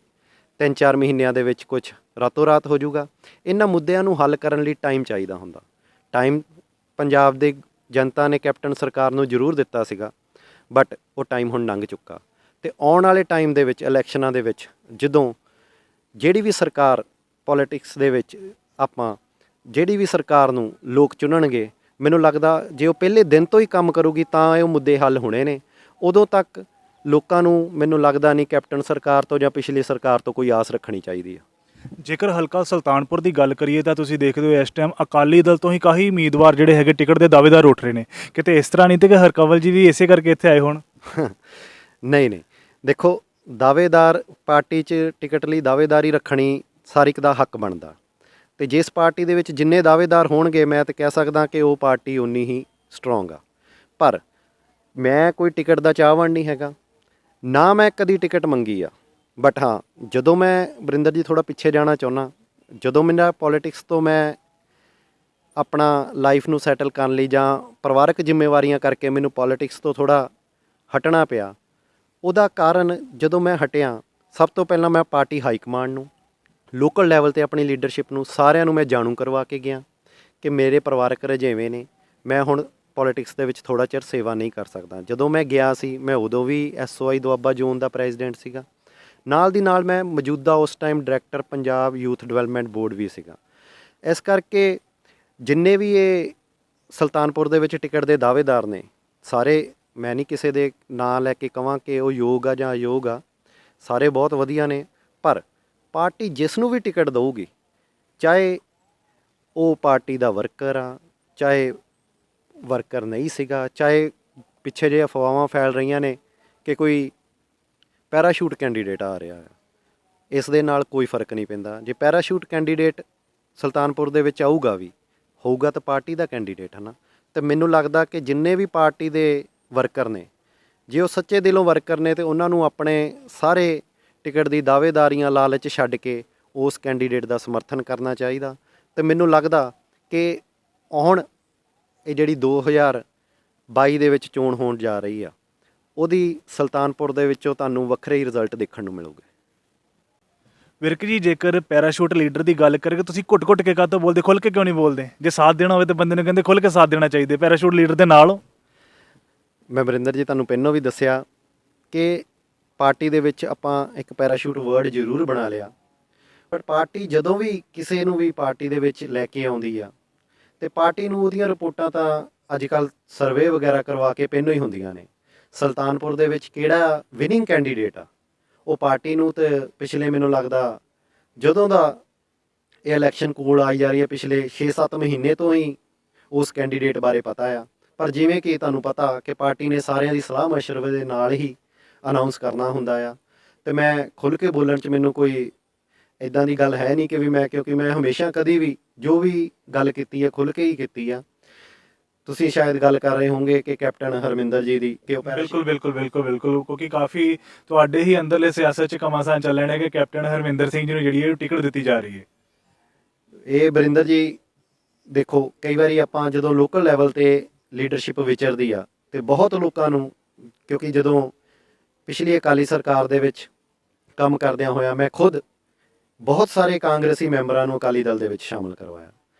Speaker 1: 3-4 ਮਹੀਨਿਆਂ ਦੇ ਵਿੱਚ ਕੁਛ ਰਾਤੋਂ ਰਾਤ ਹੋ ਜਾਊਗਾ? ਇਹਨਾਂ ਮੁੱਦਿਆਂ ਨੂੰ ਹੱਲ ਕਰਨ ਲਈ ਟਾਈਮ ਚਾਹੀਦਾ ਹੁੰਦਾ। ਟਾਈਮ ਪੰਜਾਬ ਦੇ ਜਨਤਾ ਨੇ ਕੈਪਟਨ ਸਰਕਾਰ ਨੂੰ ਜ਼ਰੂਰ ਦਿੱਤਾ ਸੀਗਾ, ਬਟ ਉਹ ਟਾਈਮ ਹੁਣ ਲੰਘ ਚੁੱਕਾ। ਅਤੇ ਆਉਣ ਵਾਲੇ ਟਾਈਮ ਦੇ ਵਿੱਚ, ਇਲੈਕਸ਼ਨਾਂ ਦੇ ਵਿੱਚ, ਜਦੋਂ ਜਿਹੜੀ ਵੀ ਸਰਕਾਰ ਪੋਲੀਟਿਕਸ ਦੇ ਵਿੱਚ, ਆਪਾਂ ਜਿਹੜੀ ਵੀ ਸਰਕਾਰ ਨੂੰ ਲੋਕ ਚੁਣਨਗੇ, ਮੈਨੂੰ ਲੱਗਦਾ ਜੇ ਉਹ ਪਹਿਲੇ ਦਿਨ ਤੋਂ ਹੀ ਕੰਮ ਕਰੂਗੀ ਤਾਂ ਇਹ ਮੁੱਦੇ ਹੱਲ ਹੋਣੇ ਨੇ। ਉਦੋਂ ਤੱਕ ਲੋਕਾਂ ਨੂੰ ਮੈਨੂੰ ਲੱਗਦਾ ਨਹੀਂ ਕੈਪਟਨ ਸਰਕਾਰ ਤੋਂ ਜਾਂ ਪਿਛਲੀ ਸਰਕਾਰ ਤੋਂ ਕੋਈ ਆਸ ਰੱਖਣੀ ਚਾਹੀਦੀ ਆ।
Speaker 2: ਜੇਕਰ ਹਲਕਾ ਸੁਲਤਾਨਪੁਰ ਦੀ ਗੱਲ ਕਰੀਏ ਤਾਂ ਤੁਸੀਂ ਦੇਖਦੇ ਹੋ ਇਸ ਟਾਈਮ ਅਕਾਲੀ ਦਲ ਤੋਂ ਹੀ ਕਾਫੀ ਉਮੀਦਵਾਰ ਜਿਹੜੇ ਹੈਗੇ ਟਿਕਟ ਦੇ ਦਾਅਵੇਦਾਰ ਉੱਠ ਰਹੇ ਨੇ। ਕਿਤੇ ਇਸ ਤਰ੍ਹਾਂ ਨਹੀਂ ਤੇ ਕਿ ਹਰਕੰਵਲ ਜੀ ਵੀ ਇਸੇ ਕਰਕੇ ਇੱਥੇ ਆਏ ਹੋਣ।
Speaker 1: ਨਹੀਂ ਨਹੀਂ, ਦੇਖੋ ਦਾਅਵੇਦਾਰ ਪਾਰਟੀ 'ਚ ਟਿਕਟ ਲਈ ਦਾਅਵੇਦਾਰੀ ਰੱਖਣੀ ਹਰ ਇੱਕ ਦਾ ਹੱਕ ਬਣਦਾ, ਅਤੇ ਜਿਸ ਪਾਰਟੀ ਦੇ ਵਿੱਚ ਜਿੰਨੇ ਦਾਅਵੇਦਾਰ ਹੋਣਗੇ ਮੈਂ ਤਾਂ ਕਹਿ ਸਕਦਾ ਕਿ ਉਹ ਪਾਰਟੀ ਉਨੀ ਹੀ ਸਟਰੋਂਗ ਆ। ਪਰ ਮੈਂ ਕੋਈ ਟਿਕਟ ਦਾ ਚਾਹਵਾਨ ਨਹੀਂ ਹੈਗਾ, ਨਾ ਮੈਂ ਕਦੀ ਟਿਕਟ ਮੰਗੀ ਆ। ਬਟ ਹਾਂ, ਜਦੋਂ ਮੈਂ ਵਰਿੰਦਰ ਜੀ ਥੋੜ੍ਹਾ ਪਿੱਛੇ ਜਾਣਾ ਚਾਹੁੰਦਾ, ਜਦੋਂ ਮੇਰਾ ਪੋਲੀਟਿਕਸ ਤੋਂ ਮੈਂ ਆਪਣਾ ਲਾਈਫ ਨੂੰ ਸੈਟਲ ਕਰਨ ਲਈ ਜਾਂ ਪਰਿਵਾਰਕ ਜ਼ਿੰਮੇਵਾਰੀਆਂ ਕਰਕੇ ਮੈਨੂੰ ਪੋਲੀਟਿਕਸ ਤੋਂ ਥੋੜ੍ਹਾ ਹਟਣਾ ਪਿਆ, ਉਹਦਾ ਕਾਰਨ ਜਦੋਂ ਮੈਂ ਹਟਿਆ, ਸਭ ਤੋਂ ਪਹਿਲਾਂ ਮੈਂ ਪਾਰਟੀ ਹਾਈ ਕਮਾਂਡ ਨੂੰ, ਲੋਕਲ ਲੈਵਲ 'ਤੇ ਆਪਣੀ ਲੀਡਰਸ਼ਿਪ ਨੂੰ ਸਾਰਿਆਂ ਨੂੰ ਮੈਂ ਜਾਣੂ ਕਰਵਾ ਕੇ ਗਿਆ ਕਿ ਮੇਰੇ ਪਰਿਵਾਰਕ ਰੁਝੇਵੇਂ ਨੇ, ਮੈਂ ਹੁਣ ਪੋਲੀਟਿਕਸ ਦੇ ਵਿੱਚ ਥੋੜ੍ਹਾ ਚਿਰ ਸੇਵਾ ਨਹੀਂ ਕਰ ਸਕਦਾ। ਜਦੋਂ ਮੈਂ ਗਿਆ ਸੀ, ਮੈਂ ਉਦੋਂ ਵੀ SOI ਦੁਆਬਾ ਜ਼ੋਨ ਦਾ ਪ੍ਰੈਜ਼ੀਡੈਂਟ ਸੀਗਾ, ਨਾਲ ਦੀ ਨਾਲ ਮੈਂ ਮੌਜੂਦਾ ਉਸ time director Punjab youth development board ਵੀ ਸੀਗਾ। ਇਸ ਕਰਕੇ ਜਿੰਨੇ ਵੀ ਇਹ ਸੁਲਤਾਨਪੁਰ ਦੇ ਵਿੱਚ ਟਿਕਟ ਦੇ ਦਾਅਵੇਦਾਰ ਨੇ, ਸਾਰੇ, ਮੈਂ ਨਹੀਂ ਕਿਸੇ ਦੇ ਨਾਂ ਲੈ ਕੇ ਕਹਾਂ ਕਿ ਉਹ ਯੋਗ ਆ ਜਾਂ ਅਯੋਗ ਆ, ਸਾਰੇ ਬਹੁਤ ਵਧੀਆ ਨੇ। ਪਰ ਪਾਰਟੀ ਜਿਸ ਨੂੰ ਵੀ ਟਿਕਟ ਦਊਗੀ, ਚਾਹੇ ਉਹ ਪਾਰਟੀ ਦਾ ਵਰਕਰ ਆ, ਚਾਹੇ ਵਰਕਰ ਨਹੀਂ ਸੀਗਾ, ਚਾਹੇ ਪਿੱਛੇ ਜੇ ਅਫਵਾਹਾਂ ਫੈਲ ਰਹੀਆਂ ਨੇ ਕਿ ਕੋਈ ਪੈਰਾਸ਼ੂਟ ਕੈਂਡੀਡੇਟ ਆ ਰਿਹਾ ਹੈ, ਇਸ ਦੇ ਨਾਲ ਕੋਈ ਫਰਕ ਨਹੀਂ ਪੈਂਦਾ। ਜੇ ਪੈਰਾਸ਼ੂਟ ਕੈਂਡੀਡੇਟ ਸੁਲਤਾਨਪੁਰ ਦੇ ਵਿੱਚ ਆਊਗਾ ਵੀ ਹੋਊਗਾ ਤਾਂ ਪਾਰਟੀ ਦਾ ਕੈਂਡੀਡੇਟ ਹੈ ਨਾ। ਅਤੇ ਮੈਨੂੰ ਲੱਗਦਾ ਕਿ ਜਿੰਨੇ ਵੀ ਪਾਰਟੀ ਦੇ ਵਰਕਰ ਨੇ, ਜੇ ਉਹ ਸੱਚੇ ਦਿਲੋਂ ਵਰਕਰ ਨੇ, ਤਾਂ ਉਹਨਾਂ ਨੂੰ ਆਪਣੇ ਸਾਰੇ ਟਿਕਟ ਦੀ ਦਾਅਵੇਦਾਰੀਆਂ ਲਾਲਚ ਛੱਡ ਕੇ ਉਸ ਕੈਂਡੀਡੇਟ ਦਾ ਸਮਰਥਨ ਕਰਨਾ ਚਾਹੀਦਾ। ਅਤੇ ਮੈਨੂੰ ਲੱਗਦਾ ਕਿ ਹੁਣ ਇਹ ਜਿਹੜੀ 2022 ਦੇ ਵਿੱਚ ਚੋਣ ਹੋਣ ਜਾ ਰਹੀ ਆ, ਉਹਦੀ ਸੁਲਤਾਨਪੁਰ ਦੇ ਵਿੱਚੋਂ ਤੁਹਾਨੂੰ ਵੱਖਰੇ ਹੀ ਰਿਜ਼ਲਟ ਦੇਖਣ ਨੂੰ ਮਿਲੂਗੇ।
Speaker 2: ਵਿਰਕ ਜੀ, ਜੇਕਰ ਪੈਰਾਸ਼ੂਟ ਲੀਡਰ ਦੀ ਗੱਲ ਕਰੀਏ, ਤੁਸੀਂ ਘੁੱਟ-ਘੁੱਟ ਕੇ ਕਾਹਤੋਂ ਬੋਲਦੇ, ਖੁੱਲ੍ਹ ਕੇ ਕਿਉਂ ਨਹੀਂ ਬੋਲਦੇ? ਜੇ ਸਾਥ ਦੇਣਾ ਹੋਵੇ ਤਾਂ ਬੰਦੇ ਨੂੰ ਕਹਿੰਦੇ ਖੁੱਲ੍ਹ ਕੇ ਸਾਥ ਦੇਣਾ ਚਾਹੀਦਾ, ਪੈਰਾਸ਼ੂਟ ਲੀਡਰ ਦੇ ਨਾਲ ਹੋ।
Speaker 1: ਮੈਂ ਵਰਿੰਦਰ ਜੀ ਤੁਹਾਨੂੰ ਪਹਿਲਾਂ ਵੀ ਦੱਸਿਆ ਕਿ ਪਾਰਟੀ ਦੇ ਵਿੱਚ ਆਪਾਂ ਇੱਕ ਪੈਰਾਸ਼ੂਟ ਵਰਡ ਜ਼ਰੂਰ ਬਣਾ ਲਿਆ, ਪਰ ਪਾਰਟੀ ਜਦੋਂ ਵੀ ਕਿਸੇ ਨੂੰ ਵੀ ਪਾਰਟੀ ਦੇ ਵਿੱਚ ਲੈ ਕੇ ਆਉਂਦੀ ਆ, ਅਤੇ ਪਾਰਟੀ ਨੂੰ ਉਹਦੀਆਂ ਰਿਪੋਰਟਾਂ ਤਾਂ ਅੱਜ ਕੱਲ੍ਹ ਸਰਵੇ ਵਗੈਰਾ ਕਰਵਾ ਕੇ ਪਹਿਲਾਂ ਹੀ ਹੁੰਦੀਆਂ ਨੇ। ਸੁਲਤਾਨਪੁਰ ਦੇ ਵਿੱਚ ਕਿਹੜਾ ਵਿਨਿੰਗ ਕੈਂਡੀਡੇਟ ਆ, ਉਹ ਪਾਰਟੀ ਨੂੰ ਤੇ ਪਿਛਲੇ, ਮੈਨੂੰ ਲੱਗਦਾ ਜਦੋਂ ਦਾ ਇਹ ਇਲੈਕਸ਼ਨ ਕੋਲ ਆਈ ਜਾ ਰਹੀ ਹੈ, ਪਿਛਲੇ 6-7 ਮਹੀਨੇ ਤੋਂ ਹੀ ਉਸ ਕੈਂਡੀਡੇਟ ਬਾਰੇ ਪਤਾ ਆ। ਪਰ ਜਿਵੇਂ ਕਿ ਤੁਹਾਨੂੰ ਪਤਾ ਕਿ ਪਾਰਟੀ ਨੇ ਸਾਰਿਆਂ ਦੀ ਸਲਾਹ ਮਸ਼ਵਰੇ ਦੇ ਨਾਲ ਹੀ ਅਨਾਊਂਸ ਕਰਨਾ ਹੁੰਦਾ ਆ, ਅਤੇ ਮੈਂ ਖੁੱਲ੍ਹ ਕੇ ਬੋਲਣ 'ਚ ਮੈਨੂੰ ਕੋਈ ਇੱਦਾਂ ਦੀ ਗੱਲ ਹੈ ਨਹੀਂ ਕਿ ਵੀ ਮੈਂ, ਕਿਉਂਕਿ ਮੈਂ ਹਮੇਸ਼ਾ ਕਦੀ ਵੀ ਜੋ ਵੀ ਗੱਲ ਕੀਤੀ ਹੈ ਖੁੱਲ੍ਹ ਕੇ ਹੀ ਕੀਤੀ ਆ। ਤੁਸੀਂ ਸ਼ਾਇਦ ਗੱਲ ਕਰ ਰਹੇ ਹੋਵੋਗੇ ਕਿ ਕੈਪਟਨ ਹਰਮਿੰਦਰ ਜੀ ਦੀ, ਕਿ ਉਹ
Speaker 2: ਬਿਲਕੁਲ, ਕਿਉਂਕਿ ਕਾਫੀ ਤੁਹਾਡੇ ਹੀ ਅੰਦਰਲੇ ਸਿਆਸਤ 'ਚ ਘਮਾਸਾਨ ਚੱਲ ਰਹੇ ਨੇ ਕਿ ਕੈਪਟਨ ਹਰਮਿੰਦਰ ਸਿੰਘ ਜੀ ਨੂੰ ਜਿਹੜੀ ਇਹ ਟਿਕਟ ਦਿੱਤੀ ਜਾ ਰਹੀ ਹੈ।
Speaker 1: ਇਹ ਵਰਿੰਦਰ ਜੀ ਦੇਖੋ, ਕਈ ਵਾਰੀ ਆਪਾਂ ਜਦੋਂ ਲੋਕਲ ਲੈਵਲ 'ਤੇ ਲੀਡਰਸ਼ਿਪ ਵਿਚਰਦੀ ਆ, ਅਤੇ ਬਹੁਤ ਲੋਕਾਂ ਨੂੰ, ਕਿਉਂਕਿ ਜਦੋਂ ਪਿਛਲੀ ਅਕਾਲੀ ਸਰਕਾਰ ਦੇ ਵਿੱਚ ਕੰਮ ਕਰਦਿਆਂ ਹੋਇਆ ਮੈਂ ਖੁਦ ਬਹੁਤ ਸਾਰੇ ਕਾਂਗਰਸੀ ਮੈਂਬਰਾਂ ਨੂੰ ਅਕਾਲੀ ਦਲ ਦੇ ਵਿੱਚ ਸ਼ਾਮਲ ਕਰਵਾਇਆ।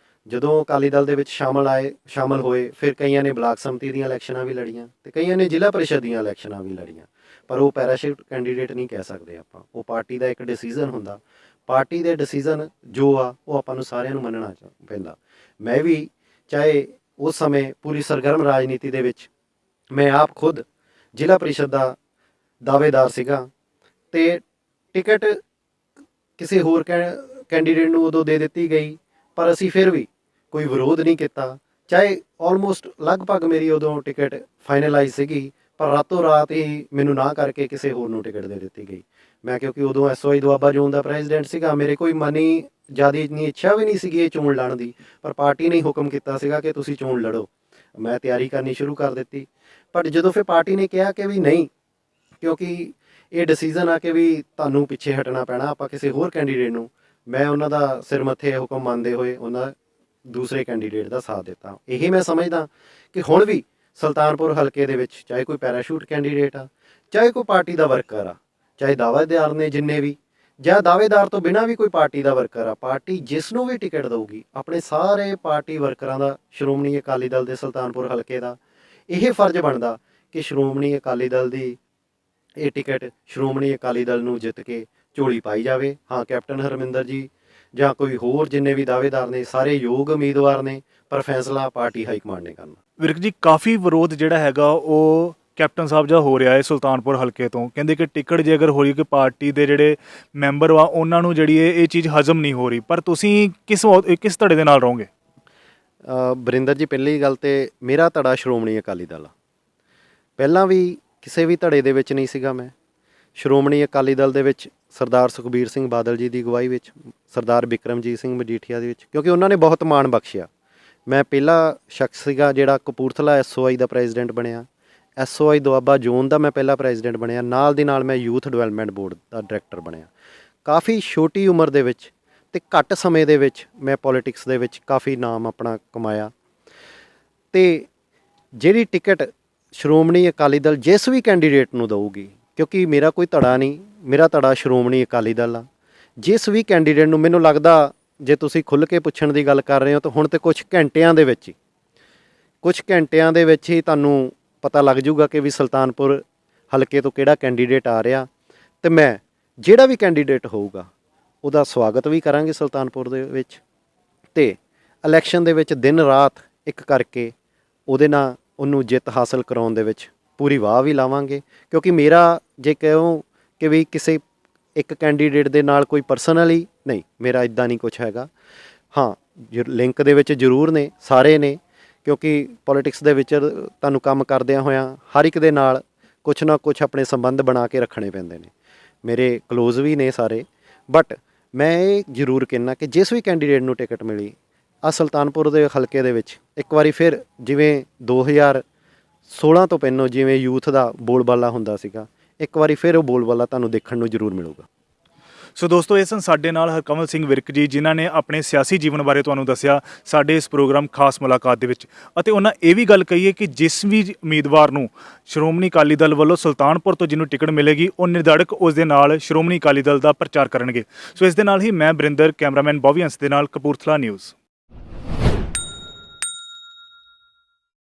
Speaker 1: ਜਦੋਂ ਅਕਾਲੀ ਦਲ ਦੇ ਵਿੱਚ ਸ਼ਾਮਲ ਹੋਏ, ਫਿਰ ਕਈਆਂ ਨੇ ਬਲਾਕ ਸੰਮਤੀ ਦੀਆਂ ਇਲੈਕਸ਼ਨਾਂ ਵੀ ਲੜੀਆਂ, ਅਤੇ ਕਈਆਂ ਨੇ ਜ਼ਿਲ੍ਹਾ ਪਰਿਸ਼ਦ ਦੀਆਂ ਇਲੈਕਸ਼ਨਾਂ ਵੀ ਲੜੀਆਂ। ਪਰ ਉਹ ਪੈਰਾਸ਼ੂਟ ਕੈਂਡੀਡੇਟ ਨਹੀਂ ਕਹਿ ਸਕਦੇ ਆਪਾਂ, ਉਹ ਪਾਰਟੀ ਦਾ ਇੱਕ ਡਿਸੀਜ਼ਨ ਹੁੰਦਾ। ਪਾਰਟੀ ਦੇ ਡਿਸੀਜ਼ਨ ਜੋ ਆ ਉਹ ਆਪਾਂ ਨੂੰ ਸਾਰਿਆਂ ਨੂੰ ਮੰਨਣਾ ਪੈਂਦਾ। ਮੈਂ ਵੀ ਚਾਹੇ ਉਸ ਸਮੇਂ ਪੂਰੀ ਸਰਗਰਮ ਰਾਜਨੀਤੀ ਦੇ ਵਿੱਚ ਮੈਂ ਆਪ ਖੁਦ ਜ਼ਿਲ੍ਹਾ ਪਰਿਸ਼ਦ ਦਾ ਦਾਅਵੇਦਾਰ ਸੀਗਾ, ਅਤੇ ਟਿਕਟ ਕਿਸੇ ਹੋਰ ਕੈਂਡੀਡੇਟ ਨੂੰ ਉਦੋਂ ਦੇ ਦਿੱਤੀ ਗਈ, ਪਰ ਅਸੀਂ ਫਿਰ ਵੀ ਕੋਈ ਵਿਰੋਧ ਨਹੀਂ ਕੀਤਾ। ਚਾਹੇ ਆਲਮੋਸਟ ਲਗਭਗ ਮੇਰੀ ਉਦੋਂ ਟਿਕਟ ਫਾਈਨਲਾਈਜ਼ ਸੀਗੀ, ਪਰ ਰਾਤੋਂ ਰਾਤ ਹੀ ਮੈਨੂੰ ਨਾ ਕਰਕੇ ਕਿਸੇ ਹੋਰ ਨੂੰ ਟਿਕਟ ਦੇ ਦਿੱਤੀ ਗਈ। ਮੈਂ ਕਿਉਂਕਿ ਉਦੋਂ SOI ਦੁਆਬਾ ਜ਼ੋਨ ਦਾ ਪ੍ਰੈਜ਼ੀਡੈਂਟ ਸੀਗਾ, ਮੇਰੇ ਕੋਈ ਮਨੀ ਜ਼ਿਆਦਾ ਇੰਨੀ ਇੱਛਾ ਵੀ ਨਹੀਂ ਸੀਗੀ ਇਹ ਚੋਣ ਲੜਨ ਦੀ, ਪਰ ਪਾਰਟੀ ਨੇ ਹੁਕਮ ਕੀਤਾ ਸੀਗਾ ਕਿ ਤੁਸੀਂ ਚੋਣ ਲੜੋ। ਮੈਂ ਤਿਆਰੀ ਕਰਨੀ ਸ਼ੁਰੂ ਕਰ ਦਿੱਤੀ। ਪਰ ਜਦੋਂ ਫਿਰ ਪਾਰਟੀ ਨੇ ਕਿਹਾ ਕਿ ਵੀ ਨਹੀਂ, ਕਿਉਂਕਿ ਇਹ ਡਿਸੀਜ਼ਨ ਆ ਕਿ ਵੀ ਤੁਹਾਨੂੰ ਪਿੱਛੇ ਹਟਣਾ ਪੈਣਾ, ਆਪਾਂ ਕਿਸੇ ਹੋਰ ਕੈਂਡੀਡੇਟ ਨੂੰ, ਮੈਂ ਉਹਨਾਂ ਦਾ ਸਿਰ ਮੱਥੇ ਹੁਕਮ ਮੰਨਦੇ ਹੋਏ ਉਹਨਾਂ ਦੂਸਰੇ ਕੈਂਡੀਡੇਟ ਦਾ ਸਾਥ ਦਿੱਤਾ। ਇਹ ਮੈਂ ਸਮਝਦਾ ਕਿ ਹੁਣ ਵੀ ਸੁਲਤਾਨਪੁਰ ਹਲਕੇ ਦੇ ਵਿੱਚ ਚਾਹੇ ਕੋਈ ਪੈਰਾਸ਼ੂਟ ਕੈਂਡੀਡੇਟ ਆ, ਚਾਹੇ ਕੋਈ ਪਾਰਟੀ ਦਾ ਵਰਕਰ ਆ, ਚਾਹੇ ਦਾਅਵੇਦਾਰ ਨੇ ਜਿੰਨੇ ਵੀ, ਜਾਂ ਦਾਅਵੇਦਾਰ ਤੋਂ ਬਿਨਾਂ ਵੀ ਕੋਈ ਪਾਰਟੀ ਦਾ ਵਰਕਰ ਆ, ਪਾਰਟੀ ਜਿਸ ਨੂੰ ਵੀ ਟਿਕਟ ਦਊਗੀ, ਆਪਣੇ ਸਾਰੇ ਪਾਰਟੀ ਵਰਕਰਾਂ ਦਾ, ਸ਼੍ਰੋਮਣੀ ਅਕਾਲੀ ਦਲ ਦੇ ਸੁਲਤਾਨਪੁਰ ਹਲਕੇ ਦਾ ਇਹ ਫਰਜ਼ ਬਣਦਾ ਕਿ ਸ਼੍ਰੋਮਣੀ ਅਕਾਲੀ ਦਲ ਦੀ ਇਹ ਟਿਕਟ ਸ਼੍ਰੋਮਣੀ ਅਕਾਲੀ ਦਲ ਨੂੰ ਜਿੱਤ ਕੇ ਝੋਲੀ ਪਾਈ ਜਾਵੇ। ਹਾਂ, ਕੈਪਟਨ ਹਰਮਿੰਦਰ ਜੀ ਜਾਂ ਕੋਈ ਹੋਰ ਜਿੰਨੇ ਵੀ ਦਾਅਵੇਦਾਰ ਨੇ ਸਾਰੇ ਯੋਗ ਉਮੀਦਵਾਰ ਨੇ, ਪਰ ਫੈਸਲਾ ਪਾਰਟੀ ਹਾਈ ਕਮਾਂਡ ਨੇ ਕਰਨਾ।
Speaker 2: ਵਿਰਕ ਜੀ, ਕਾਫੀ ਵਿਰੋਧ ਜਿਹੜਾ ਹੈਗਾ ਉਹ ਕੈਪਟਨ ਸਾਹਿਬ ਜਾਂ ਹੋ ਰਿਹਾ ਹੈ ਸੁਲਤਾਨਪੁਰ ਹਲਕੇ ਤੋਂ, ਕਹਿੰਦੇ ਕਿ ਟਿਕਟ ਜੇ ਅਗਰ ਹੋ ਰਹੀ ਕਿ ਪਾਰਟੀ ਦੇ ਜਿਹੜੇ ਮੈਂਬਰ ਵਾ ਉਹਨਾਂ ਨੂੰ ਜਿਹੜੀ ਇਹ ਚੀਜ਼ ਹਜ਼ਮ ਨਹੀਂ ਹੋ ਰਹੀ, ਪਰ ਤੁਸੀਂ ਕਿਸ ਧੜੇ ਦੇ ਨਾਲ ਰਹੋਗੇ?
Speaker 1: ਬਰਿੰਦਰ ਜੀ, ਪਹਿਲੀ ਗੱਲ ਤੇ ਮੇਰਾ ਧੜਾ ਸ਼੍ਰੋਮਣੀ ਅਕਾਲੀ ਦਲ ਆ। ਪਹਿਲਾਂ ਵੀ ਕਿਸੇ ਵੀ ਧੜੇ ਦੇ ਵਿੱਚ ਨਹੀਂ ਸੀਗਾ ਮੈਂ। ਸ਼੍ਰੋਮਣੀ ਅਕਾਲੀ ਦਲ ਦੇ ਵਿੱਚ ਸਰਦਾਰ ਸੁਖਬੀਰ ਸਿੰਘ ਬਾਦਲ ਜੀ ਦੀ ਅਗਵਾਈ ਵਿੱਚ, ਸਰਦਾਰ ਬਿਕਰਮਜੀਤ ਸਿੰਘ ਮਜੀਠੀਆ ਦੇ ਵਿੱਚ, ਕਿਉਂਕਿ ਉਹਨਾਂ ਨੇ ਬਹੁਤ ਮਾਣ ਬਖਸ਼ਿਆ। ਮੈਂ ਪਹਿਲਾ ਸ਼ਖਸ ਸੀਗਾ ਜਿਹੜਾ ਕਪੂਰਥਲਾ ਐਸਓਆਈ ਦਾ ਪ੍ਰੈਜ਼ੀਡੈਂਟ ਬਣਿਆ। ਐਸਓਆਈ ਦੁਆਬਾ ਜ਼ੋਨ ਦਾ ਮੈਂ ਪਹਿਲਾ ਪ੍ਰੈਜ਼ੀਡੈਂਟ ਬਣਿਆ। ਨਾਲ ਦੀ ਨਾਲ ਮੈਂ ਯੂਥ ਡਿਵੈਲਪਮੈਂਟ ਬੋਰਡ ਦਾ ਡਾਇਰੈਕਟਰ ਬਣਿਆ। ਕਾਫੀ ਛੋਟੀ ਉਮਰ ਦੇ ਵਿੱਚ ਤੇ ਘੱਟ ਸਮੇਂ ਦੇ ਵਿੱਚ ਮੈਂ ਪੋਲੀਟਿਕਸ ਦੇ ਵਿੱਚ ਕਾਫੀ ਨਾਮ ਆਪਣਾ ਕਮਾਇਆ। ਤੇ ਜਿਹੜੀ ਟਿਕਟ ਸ਼੍ਰੋਮਣੀ ਅਕਾਲੀ ਦਲ ਜਿਸ ਵੀ ਕੈਂਡੀਡੇਟ ਨੂੰ ਦਊਗੀ, ਕਿਉਂਕਿ ਮੇਰਾ ਕੋਈ ਧੜਾ ਨਹੀਂ, ਮੇਰਾ ਧੜਾ ਸ਼੍ਰੋਮਣੀ ਅਕਾਲੀ ਦਲ ਆ। ਜਿਸ ਵੀ ਕੈਂਡੀਡੇਟ ਨੂੰ, ਮੈਨੂੰ ਲੱਗਦਾ ਜੇ ਤੁਸੀਂ ਖੁੱਲ੍ਹ ਕੇ ਪੁੱਛਣ ਦੀ ਗੱਲ ਕਰ ਰਹੇ ਹੋ ਤਾਂ ਹੁਣ ਤੇ ਕੁਝ ਘੰਟਿਆਂ ਦੇ ਵਿੱਚ ਹੀ ਤੁਹਾਨੂੰ ਪਤਾ ਲੱਗ ਜਾਊਗਾ ਕਿ ਵੀ ਸੁਲਤਾਨਪੁਰ ਹਲਕੇ ਤੋਂ ਕਿਹੜਾ ਕੈਂਡੀਡੇਟ ਆ ਰਿਹਾ। ਤੇ ਮੈਂ ਜਿਹੜਾ ਵੀ ਕੈਂਡੀਡੇਟ ਹੋਊਗਾ ਉਹਦਾ ਸਵਾਗਤ ਵੀ ਕਰਾਂਗੇ ਸੁਲਤਾਨਪੁਰ ਦੇ ਵਿੱਚ, ਤੇ ਇਲੈਕਸ਼ਨ ਦੇ ਵਿੱਚ ਦਿਨ ਰਾਤ ਇੱਕ ਕਰਕੇ ਉਹਦੇ ਨਾਲ ਉਹਨੂੰ ਜਿੱਤ ਹਾਸਲ ਕਰਾਉਣ ਦੇ ਵਿੱਚ ਪੂਰੀ ਵਾਹ ਵੀ ਲਾਵਾਂਗੇ। ਕਿਉਂਕਿ ਮੇਰਾ ਜੇ ਕਹੋ ਕਿ ਵੀ ਕਿਸੇ ਇੱਕ ਕੈਂਡੀਡੇਟ ਦੇ ਨਾਲ ਕੋਈ ਪਰਸਨਲੀ ਨਹੀਂ, ਮੇਰਾ ਇਦਾਂ ਨਹੀਂ ਕੁਝ ਹੈਗਾ। ਹਾਂ, ਲਿੰਕ ਦੇ ਵਿੱਚ ਜ਼ਰੂਰ ਨੇ, ਸਾਰੇ ਨੇ, ਕਿਉਂਕਿ ਪੋਲੀਟਿਕਸ ਦੇ ਵਿੱਚ ਤੁਹਾਨੂੰ ਕੰਮ ਕਰਦਿਆਂ ਹੋਇਆਂ ਹਰ ਇੱਕ ਦੇ ਨਾਲ ਕੁਛ ਨਾ ਕੁਛ ਆਪਣੇ ਸੰਬੰਧ ਬਣਾ ਕੇ ਰੱਖਣੇ ਪੈਂਦੇ ਨੇ। ਮੇਰੇ ਕਲੋਜ਼ ਵੀ ਨੇ ਸਾਰੇ, ਬਟ ਮੈਂ ਇਹ ਜ਼ਰੂਰ ਕਹਿੰਦਾ ਕਿ ਜਿਸ ਵੀ ਕੈਂਡੀਡੇਟ ਨੂੰ ਟਿਕਟ ਮਿਲੀ ਆ ਸੁਲਤਾਨਪੁਰ ਦੇ ਹਲਕੇ ਦੇ ਵਿੱਚ, ਇੱਕ ਵਾਰੀ ਫਿਰ ਜਿਵੇਂ 2016 ਤੋਂ ਪਹਿਲਾਂ ਜਿਵੇਂ ਯੂਥ ਦਾ ਬੋਲਬਾਲਾ ਹੁੰਦਾ ਸੀਗਾ, ਇੱਕ ਵਾਰੀ ਫਿਰ ਉਹ ਬੋਲਬਾਲਾ ਤੁਹਾਨੂੰ ਦੇਖਣ ਨੂੰ ਜ਼ਰੂਰ ਮਿਲੂਗਾ।
Speaker 2: ਸੋ ਦੋਸਤੋ, ਇਹ ਸਨ ਸਾਡੇ ਨਾਲ ਹਰਕਮਲ ਸਿੰਘ ਵਿਰਕ ਜੀ, ਜਿਨ੍ਹਾਂ ਨੇ ਆਪਣੇ ਸਿਆਸੀ ਜੀਵਨ ਬਾਰੇ ਤੁਹਾਨੂੰ ਦੱਸਿਆ ਸਾਡੇ ਇਸ ਪ੍ਰੋਗਰਾਮ ਖਾਸ ਮੁਲਾਕਾਤ ਦੇ ਵਿੱਚ। ਅਤੇ ਉਹਨਾਂ ਇਹ ਵੀ ਗੱਲ ਕਹੀ ਹੈ ਕਿ ਜਿਸ ਵੀ ਉਮੀਦਵਾਰ ਨੂੰ ਸ਼੍ਰੋਮਣੀ ਅਕਾਲੀ ਦਲ ਵੱਲੋਂ ਸੁਲਤਾਨਪੁਰ ਤੋਂ ਜਿਹਨੂੰ ਟਿਕਟ ਮਿਲੇਗੀ, ਉਹ ਨਿਰਧੜਕ ਉਸ ਦੇ ਨਾਲ ਸ਼੍ਰੋਮਣੀ ਅਕਾਲੀ ਦਲ ਦਾ ਪ੍ਰਚਾਰ ਕਰਨਗੇ। ਸੋ ਇਸ ਦੇ ਨਾਲ ਹੀ ਮੈਂ ਬਰਿੰਦਰ, ਕੈਮਰਾਮੈਨ ਬੋਵੀ ਹੰਸ ਦੇ ਨਾਲ, ਕਪੂਰਥਲਾ ਨਿਊਜ਼।